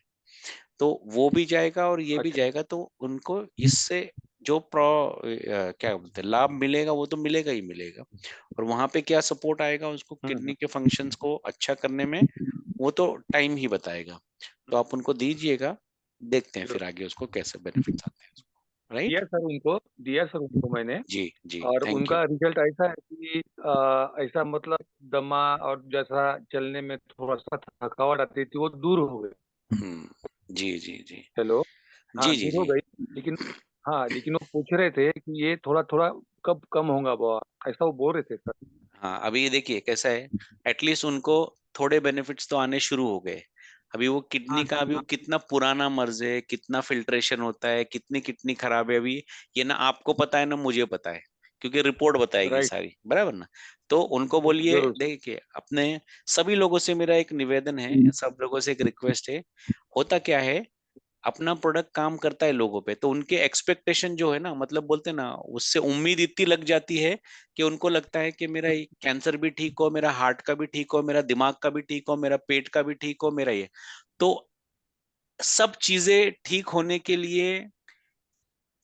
[SPEAKER 1] तो वो भी जाएगा और ये भी
[SPEAKER 4] अच्छा।
[SPEAKER 1] जाएगा, तो उनको इससे जो क्या बोलते हैं लाभ मिलेगा, वो तो मिलेगा ही मिलेगा। और वहां पे क्या सपोर्ट आएगा उसको
[SPEAKER 4] हम्म।
[SPEAKER 1] किडनी के फंक्शंस को अच्छा करने में, वो तो टाइम ही बताएगा। तो आप उनको दीजिएगा, देखते हैं
[SPEAKER 4] जरूर।
[SPEAKER 1] फिर आगे उसको कैसे बेनिफिट्स आते हैं उसको, राइट?
[SPEAKER 4] दिया सर उनको, दिया सर उनको मैंने।
[SPEAKER 1] जी जी,
[SPEAKER 4] और
[SPEAKER 1] थैंक यू।
[SPEAKER 4] उनका रिजल्ट ऐसा है कि ऐसा मतलब दमा और जैसा चलने में थोड़ा सा थकावट आती थी, वो दूर हो गई।
[SPEAKER 1] जी जी जी
[SPEAKER 4] हेलो। हाँ,
[SPEAKER 1] जी जी
[SPEAKER 4] दूर हो
[SPEAKER 1] जी।
[SPEAKER 4] गई। लेकिन हाँ, लेकिन वो पूछ रहे थे कि ये थोड़ा थोड़ा कब कम होगा बुआ, ऐसा वो बोल रहे थे सर।
[SPEAKER 1] हाँ, अभी ये देखिए कैसा है, एटलीस्ट उनको थोड़े बेनिफिट्स तो आने शुरू हो गए। अभी वो किडनी
[SPEAKER 4] हाँ
[SPEAKER 1] का, अभी वो कितना पुराना मर्ज है, कितना फिल्ट्रेशन होता है, कितनी किडनी खराब है अभी, ये ना आपको पता है ना मुझे पता है, क्योंकि रिपोर्ट बताएगी
[SPEAKER 4] राइट।
[SPEAKER 1] सारी, बराबर ना? तो उनको बोलिए,
[SPEAKER 4] जरूर सर।
[SPEAKER 1] देखिए अपने सभी लोगों से मेरा एक निवेदन है, सब लोगों से एक रिक्वेस्ट है। होता क्या है, अपना प्रोडक्ट काम करता है लोगों पे, तो उनके एक्सपेक्टेशन जो है ना, मतलब बोलते हैं ना, उससे उम्मीद इतनी लग जाती है कि उनको लगता है कि मेरा कैंसर भी ठीक हो, मेरा हार्ट का भी ठीक हो, मेरा दिमाग का भी ठीक हो, मेरा पेट का भी ठीक हो, मेरा ये, तो सब चीजें ठीक होने के लिए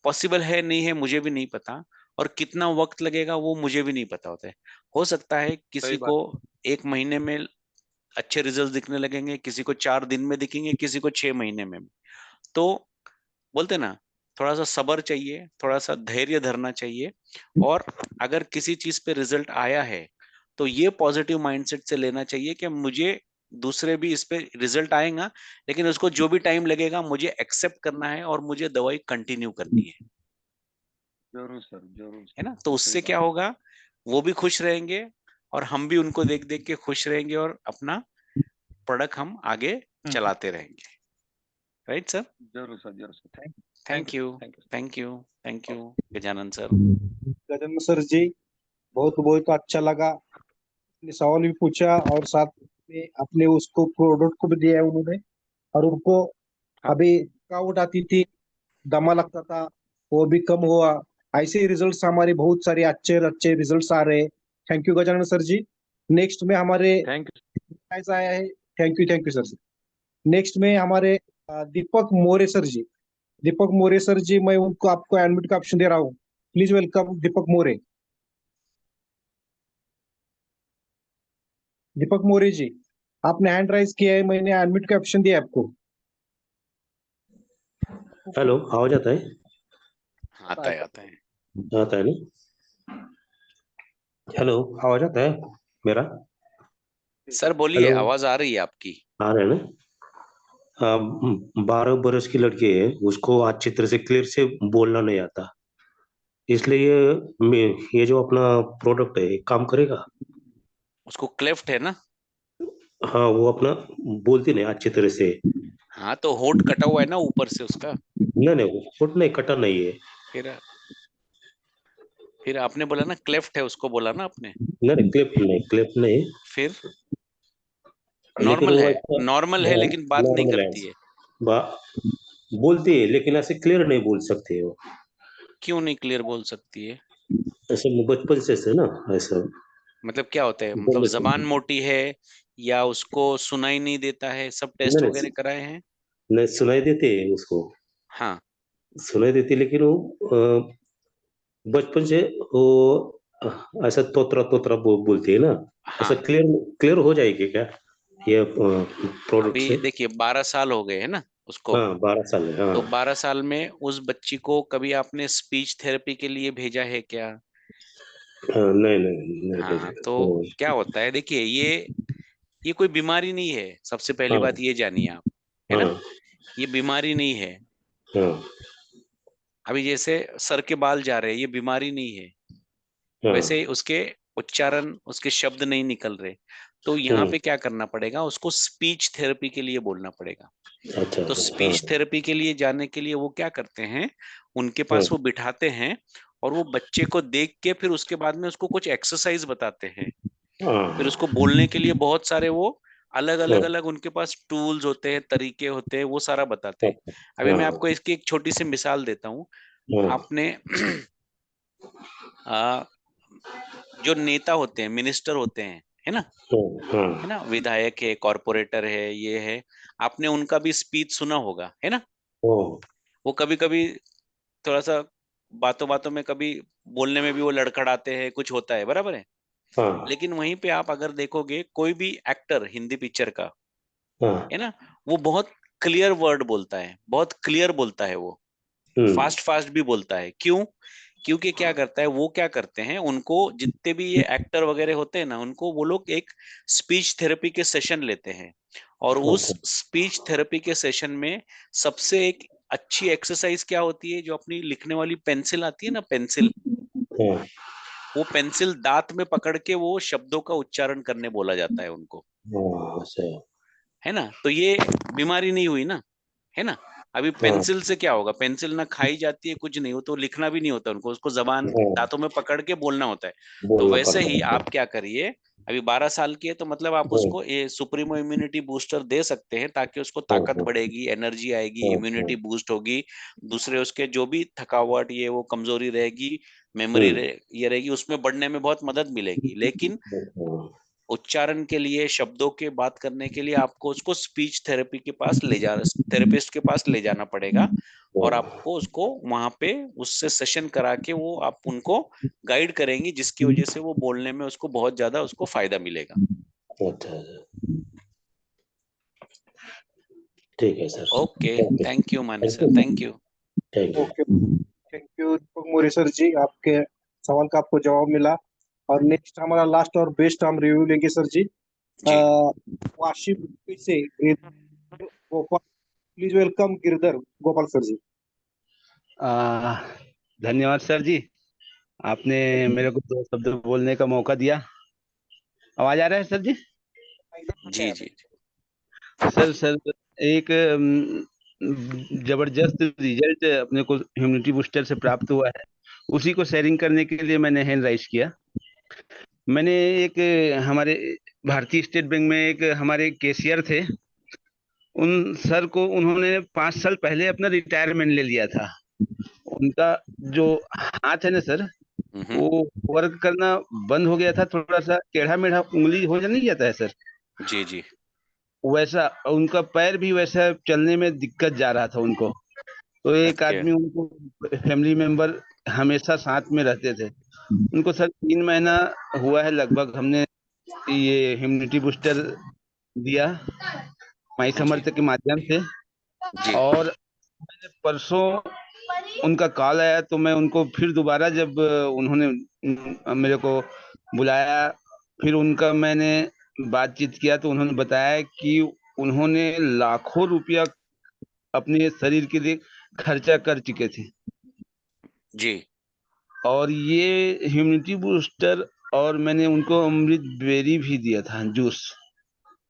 [SPEAKER 1] पॉसिबल है नहीं है मुझे भी नहीं पता, और कितना वक्त लगेगा वो मुझे भी नहीं पता होता है। हो सकता है किसी
[SPEAKER 4] सही
[SPEAKER 1] को
[SPEAKER 4] बात।
[SPEAKER 1] 1 महीने में अच्छे रिजल्ट दिखने लगेंगे, किसी को 4 दिन में दिखेंगे, किसी को 6 महीने में। तो बोलते ना, थोड़ा सा सब्र चाहिए, थोड़ा सा धैर्य धरना चाहिए। और अगर किसी चीज पे रिजल्ट आया है, तो ये पॉजिटिव माइंडसेट से लेना चाहिए कि मुझे दूसरे भी इस पे रिजल्ट आएगा, लेकिन उसको जो भी टाइम लगेगा मुझे एक्सेप्ट करना है और मुझे दवाई कंटिन्यू करनी
[SPEAKER 4] जरूर सर, जरूर
[SPEAKER 1] है
[SPEAKER 4] सर।
[SPEAKER 1] ना? तो
[SPEAKER 4] सही
[SPEAKER 1] उससे क्या
[SPEAKER 4] बात।
[SPEAKER 1] होगा, वो भी खुश रहेंगे और हम भी उनको देख देख के खुश रहेंगे, और अपना प्रोडक्ट हम आगे
[SPEAKER 4] हम्म।
[SPEAKER 1] चलाते रहेंगे, राइट सर?
[SPEAKER 4] जरूर सर, जरूर sir. Thank you. Thank
[SPEAKER 1] thank
[SPEAKER 4] you
[SPEAKER 1] you.
[SPEAKER 4] Sir, thank you
[SPEAKER 1] thank you. Thank
[SPEAKER 4] sir.
[SPEAKER 1] You Gajanan sir.
[SPEAKER 2] Gajanan sir ji, बहुत बहुत अच्छा लगा। अपने सवाल भी पूछा और साथ में अपने उसको प्रोडक्ट को भी दिया है उन्होंने। और उनको
[SPEAKER 4] हाँ।
[SPEAKER 2] अभी थकावट आती थी, दमा लगता था, वो भी कम हुआ। ऐसे रिजल्ट्स हमारे बहुत सारे अच्छे अच्छे रिजल्ट्स आ रहे हैं। Thank you Gajanan sir ji. Next में हमारे
[SPEAKER 4] थैंक यू।
[SPEAKER 2] ऐसा आया है। Thank you sir ji. Next में हमारे दीपक मोरे सर जी। दीपक मोरे सर जी, मैं उनको आपको एडमिट का ऑप्शन दे रहा हूँ। Please welcome Deepak More. दीपक मौर्य जी, आपने हैंड राइज किया है, मैंने अनम्यूट का ऑप्शन दिया है आपको।
[SPEAKER 5] हेलो, आवाज आता है?
[SPEAKER 1] आता है, आता है।
[SPEAKER 5] आता है ना? हेलो, आवाज आता है मेरा?
[SPEAKER 1] सर बोलिए,
[SPEAKER 5] हेलो,
[SPEAKER 1] आवाज आ रही है आपकी।
[SPEAKER 5] आ रहा है ना? 12 बरस की लड़की है, उसको अच्छी तरह से क्लियर से बोलना नहीं आता, इसलिए ये जो अपना प्रोडक्ट है काम करेगा।
[SPEAKER 1] उसको क्लेफ्ट है ना?
[SPEAKER 5] हाँ, वो अपना बोलती नहीं अच्छी तरह से।
[SPEAKER 1] हाँ, तो होठ कटा हुआ है ना ऊपर से उसका।
[SPEAKER 5] नहीं नहीं, फुट नहीं, कटा नहीं है।
[SPEAKER 1] फिर फिर आपने बोला ना क्लेफ्ट है, उसको बोला ना आपने।
[SPEAKER 5] नहीं नहीं, क्लिप नहीं।
[SPEAKER 1] फिर
[SPEAKER 5] लेकिन
[SPEAKER 1] नॉर्मल
[SPEAKER 5] वो
[SPEAKER 1] है,
[SPEAKER 5] अच्छा,
[SPEAKER 1] नॉर्मल है
[SPEAKER 5] हाँ,
[SPEAKER 1] लेकिन बात नहीं
[SPEAKER 5] नॉर्मल है।
[SPEAKER 1] करती है।
[SPEAKER 5] बा, बोलती है लेकिन ऐसे क्लियर नहीं बोल सकते हो।
[SPEAKER 1] क्यों नहीं क्लियर बोल सकती है?
[SPEAKER 5] ऐसे बचपन से ना, ऐसा
[SPEAKER 1] मतलब क्या होता है, मतलब
[SPEAKER 5] बोलने से।
[SPEAKER 1] जबान मोटी है या उसको सुनाई नहीं देता है? सब
[SPEAKER 5] नहीं
[SPEAKER 1] टेस्ट वगैरह
[SPEAKER 5] नहीं
[SPEAKER 1] कराए हैं?
[SPEAKER 5] नहीं, सुनाई देते है उसको,
[SPEAKER 1] हाँ।
[SPEAKER 5] सुनाई देती, लेकिन वो बचपन से वो ऐसा तोतरा तोतरा बोलती है ना। ऐसा
[SPEAKER 1] हाँ,
[SPEAKER 5] क्लियर क्लियर हो जाएगी क्या ये प्रोडक्ट
[SPEAKER 1] अभी
[SPEAKER 5] से?
[SPEAKER 1] देखिए 12 साल हो गए हैं ना उसको।
[SPEAKER 5] हाँ, 12 साल है, हाँ।
[SPEAKER 1] तो 12 साल में उस बच्ची को कभी आपने स्पीच थेरेपी के लिए भेजा है क्या?
[SPEAKER 5] हाँ, नहीं नहीं नहीं
[SPEAKER 1] हाँ,
[SPEAKER 5] भेजेगा
[SPEAKER 1] तो
[SPEAKER 5] तो।
[SPEAKER 1] क्या होता है, देखिए ये कोई बीमारी नहीं है, सबसे पहली
[SPEAKER 5] हाँ
[SPEAKER 1] बात ये जानिए आप, है ना?
[SPEAKER 5] हाँ
[SPEAKER 1] ये बीमारी नहीं है।
[SPEAKER 5] हाँ
[SPEAKER 1] अभी जैसे सर के बाल जा रहे हैं, ये बीमारी नहीं है। वैसे ही
[SPEAKER 5] हाँ।
[SPEAKER 1] उसके उच्चारण, उसके शब्द नहीं निकल रहे। तो यहाँ
[SPEAKER 5] हम्म,
[SPEAKER 1] पे क्या करना पड़ेगा, उसको स्पीच थेरेपी के लिए बोलना पड़ेगा।
[SPEAKER 5] अच्छा
[SPEAKER 1] तो
[SPEAKER 5] अच्छा, हाँ
[SPEAKER 1] स्पीच थेरेपी के लिए जाने के लिए वो क्या करते हैं, उनके
[SPEAKER 5] हाँ
[SPEAKER 1] पास वो बिठाते हैं और वो बच्चे को देख के फिर उसके बाद में उसको कुछ एक्सरसाइज बताते हैं। फिर
[SPEAKER 5] हाँ
[SPEAKER 1] उसको बोलने के लिए बहुत सारे वो अलग अलग
[SPEAKER 5] हाँ
[SPEAKER 1] अलग उनके पास टूल्स होते हैं, तरीके होते हैं, वो सारा बताते
[SPEAKER 5] हाँ
[SPEAKER 1] हैं। अभी मैं
[SPEAKER 5] हाँ
[SPEAKER 1] आपको इसकी एक छोटी सी मिसाल देता हूँ।
[SPEAKER 5] हाँ
[SPEAKER 1] आपने आ, जो नेता होते हैं, मिनिस्टर होते हैं,
[SPEAKER 5] हाँ
[SPEAKER 1] है ना, विधायक है, कॉरपोरेटर है, ये है, आपने उनका भी स्पीच सुना होगा, है ना?
[SPEAKER 5] हाँ
[SPEAKER 1] वो कभी कभी थोड़ा सा बातों बातों में कभी बोलने में भी वो लड़खड़ाते हैं, कुछ होता है, बराबर है।
[SPEAKER 5] हाँ
[SPEAKER 1] लेकिन वहीं पे आप अगर देखोगे कोई भी एक्टर हिंदी पिक्चर का,
[SPEAKER 5] हाँ।
[SPEAKER 1] है ना, वो बहुत क्लियर वर्ड बोलता है, बहुत क्लियर बोलता है वो,
[SPEAKER 5] हम्म
[SPEAKER 1] फास्ट फास्ट भी बोलता है। क्यों? क्योंकि क्या करता है वो, क्या करते हैं, उनको जितने भी ये एक्टर वगैरह होते हैं ना, उनको वो लोग एक स्पीच थेरेपी के सेशन लेते हैं। और उस
[SPEAKER 5] अच्छा,
[SPEAKER 1] स्पीच थेरेपी के सेशन में सबसे एक अच्छी एक्सरसाइज क्या होती है, जो अपनी लिखने वाली पेंसिल आती है ना, पेंसिल,
[SPEAKER 5] हाँ
[SPEAKER 1] वो पेंसिल दांत में पकड़ के वो शब्दों का उच्चारण करने बोला जाता है उनको,
[SPEAKER 5] हाँ, अच्छा,
[SPEAKER 1] है ना? तो ये बीमारी नहीं हुई ना, है ना? अभी
[SPEAKER 5] हाँ
[SPEAKER 1] पेंसिल से क्या होगा, पेंसिल ना खाई जाती है, कुछ नहीं, वो तो लिखना भी नहीं होता उनको, उसको जबान
[SPEAKER 5] हाँ,
[SPEAKER 1] दांतों में पकड़ के बोलना होता है। तो
[SPEAKER 5] बोलना
[SPEAKER 1] वैसे
[SPEAKER 5] पड़ता
[SPEAKER 1] ही
[SPEAKER 5] है।
[SPEAKER 1] आप क्या करिए, अभी 12 साल की है तो मतलब आप
[SPEAKER 5] हाँ
[SPEAKER 1] उसको ये सुप्रीमो इम्यूनिटी बूस्टर दे सकते हैं, ताकि उसको
[SPEAKER 5] हाँ
[SPEAKER 1] ताकत
[SPEAKER 5] हाँ
[SPEAKER 1] बढ़ेगी, एनर्जी आएगी,
[SPEAKER 5] हाँ हाँ।
[SPEAKER 1] इम्यूनिटी बूस्ट होगी। दूसरे उसके जो भी थकावट, ये वो कमजोरी रहेगी, मेमोरी
[SPEAKER 5] हम्म,
[SPEAKER 1] ये रहेगी, उसमें बढ़ने में बहुत मदद मिलेगी। लेकिन
[SPEAKER 5] हाँ,
[SPEAKER 1] उच्चारण के लिए, शब्दों के बात करने के लिए आपको उसको स्पीच थेरेपी के पास ले जा थेरेपिस्ट के पास ले जाना पड़ेगा। और
[SPEAKER 5] हाँ,
[SPEAKER 1] आपको उसको वहां पे उससे सेशन करा के वो आप उनको गाइड करेंगी, जिसकी वजह से वो बोलने में उसको बहुत ज्यादा उसको फायदा मिलेगा।
[SPEAKER 5] अच्छा अच्छा, ठीक है sir.
[SPEAKER 1] Okay,
[SPEAKER 5] thank you,
[SPEAKER 1] thank you Mani
[SPEAKER 5] thank
[SPEAKER 1] sir,
[SPEAKER 5] you,
[SPEAKER 1] thank you.
[SPEAKER 5] Thank you.
[SPEAKER 2] Okay, thank you Deepak Maurya sir ji, आपके सवाल का आपको जवाब मिला। और नेक्स्ट हमारा लास्ट और बेस्ट हम रिव्यू लेंगे सर जी।
[SPEAKER 1] जी
[SPEAKER 2] वाशिम से Gopal, please welcome Girdhar Gopal sir ji.
[SPEAKER 6] आ, धन्यवाद सर जी। आपने मेरे को 2 शब्द बोलने का मौका दिया। आवाज आ रहा है सर जी?
[SPEAKER 1] जी जी।
[SPEAKER 6] सर सर, एक जबरदस्त रिजल्ट अपने को ह्यूमिनिटी बूस्टर से प्राप्त हुआ है, उसी को शेयरिंग करने के लिए मैंने हैंड राइज किया। मैंने एक हमारे भारतीय स्टेट बैंक में एक हमारे कैशियर थे, उन सर को उन्होंने 5 साल पहले अपना रिटायरमेंट ले लिया था। उनका जो हाथ है ना सर,
[SPEAKER 1] हम्म।
[SPEAKER 6] वो वर्क करना बंद हो गया था, थोड़ा सा टेढ़ा मेढ़ा उंगली हो जा नहीं जाता है सर,
[SPEAKER 1] जी जी।
[SPEAKER 6] वैसा उनका पैर भी वैसा चलने में दिक्कत जा रहा था उनको। तो एक
[SPEAKER 1] ओके।
[SPEAKER 6] आदमी उनको, फैमिली मेंबर हमेशा साथ में रहते थे। उनको सर 3 महीना हुआ है लगभग, हमने ये इम्यूनिटी बूस्टर दिया माई समर्थ के माध्यम से।
[SPEAKER 1] जी
[SPEAKER 6] और मैंने परसों उनका कॉल आया तो मैं उनको फिर दोबारा जब उन्होंने मेरे को बुलाया, फिर उनका मैंने बातचीत किया तो उन्होंने बताया कि उन्होंने लाखों रुपया अपने शरीर के लिए खर्चा कर चुके थे।
[SPEAKER 1] जी
[SPEAKER 6] और ये इम्यूनिटी बूस्टर और मैंने उनको अमृत बेरी भी दिया था जूस,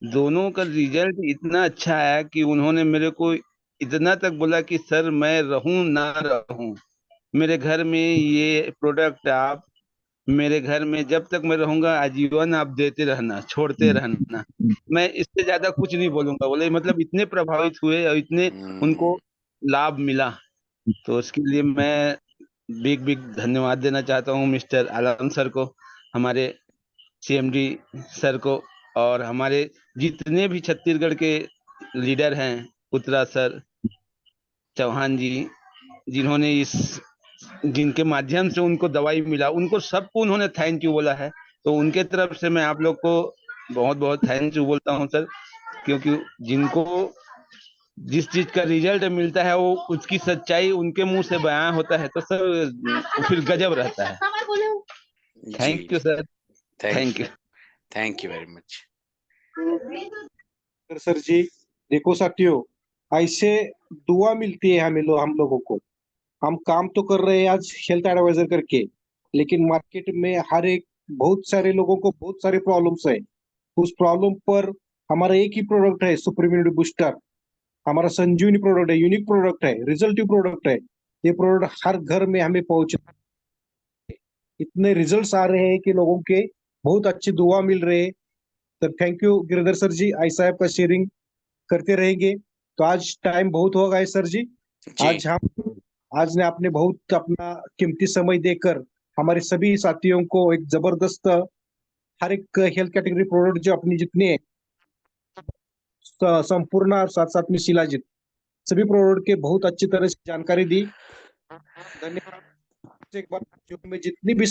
[SPEAKER 6] दोनों का रिजल्ट इतना अच्छा आया कि उन्होंने मेरे को इतना तक बोला कि सर मैं रहूं ना रहूं, मेरे घर में ये प्रोडक्ट आप मेरे घर में जब तक मैं रहूंगा आजीवन आप देते रहना, छोड़ते रहना, मैं इससे ज्यादा कुछ नहीं बोलूंगा। बोले मतलब इतने प्रभावित हुए और इतने उनको लाभ मिला, तो उसके लिए मैं बिग बिग धन्यवाद देना चाहता हूँ मिस्टर आलम सर को, हमारे सीएमडी सर को, और हमारे जितने भी छत्तीसगढ़ के लीडर हैं, पुत्रा सर, चौहान जी, जिन्होंने जिनके माध्यम से उनको दवाई मिला, उनको सबको उन्होंने थैंक यू बोला है। तो उनके तरफ से मैं आप लोग को बहुत बहुत थैंक यू बोलता हूँ सर, क्योंकि जिनको जिस चीज का रिजल्ट मिलता है वो उसकी सच्चाई उनके मुंह से बयां होता है तो सर फिर गजब रहता है। Thank you sir, thank you,
[SPEAKER 1] thank you very much
[SPEAKER 2] sir ji. देखो साथियों, ऐसे दुआ मिलती है हम लोगों को। हम काम तो कर रहे हैं आज हेल्थ एडवाइजर करके, लेकिन मार्केट में हर एक बहुत सारे लोगों को बहुत सारे प्रॉब्लम्स है। उस प्रॉब्लम पर हमारा एक ही प्रोडक्ट है, सुपर इम्यूनिटी बूस्टर। हमारा संजीवनी प्रोडक्ट है, यूनिक प्रोडक्ट है, रिजल्टिव प्रोडक्ट है। ये प्रोडक्ट हर घर में हमें पहुंच, इतने रिजल्ट्स आ रहे हैं कि लोगों के बहुत अच्छी दुआ मिल रहे हैं। तो थैंक यू गिरिधर सर जी, ऐसा आपका शेयरिंग करते रहेंगे। तो आज टाइम बहुत हो गया है सर जी।
[SPEAKER 1] जी
[SPEAKER 2] आज ने आपने बहुत अपना कीमती समय देकर हमारे सभी साथियों को एक जबरदस्त हर एक हेल्थ कैटेगरी प्रोडक्ट जो अपनी जितने हैं, संपूर्ण और साथ साथ में शिलाजित सभी प्रोडक्ट के बहुत अच्छी तरह से जानकारी दी। धन्यवाद। एक बार जो मैं जितनी भी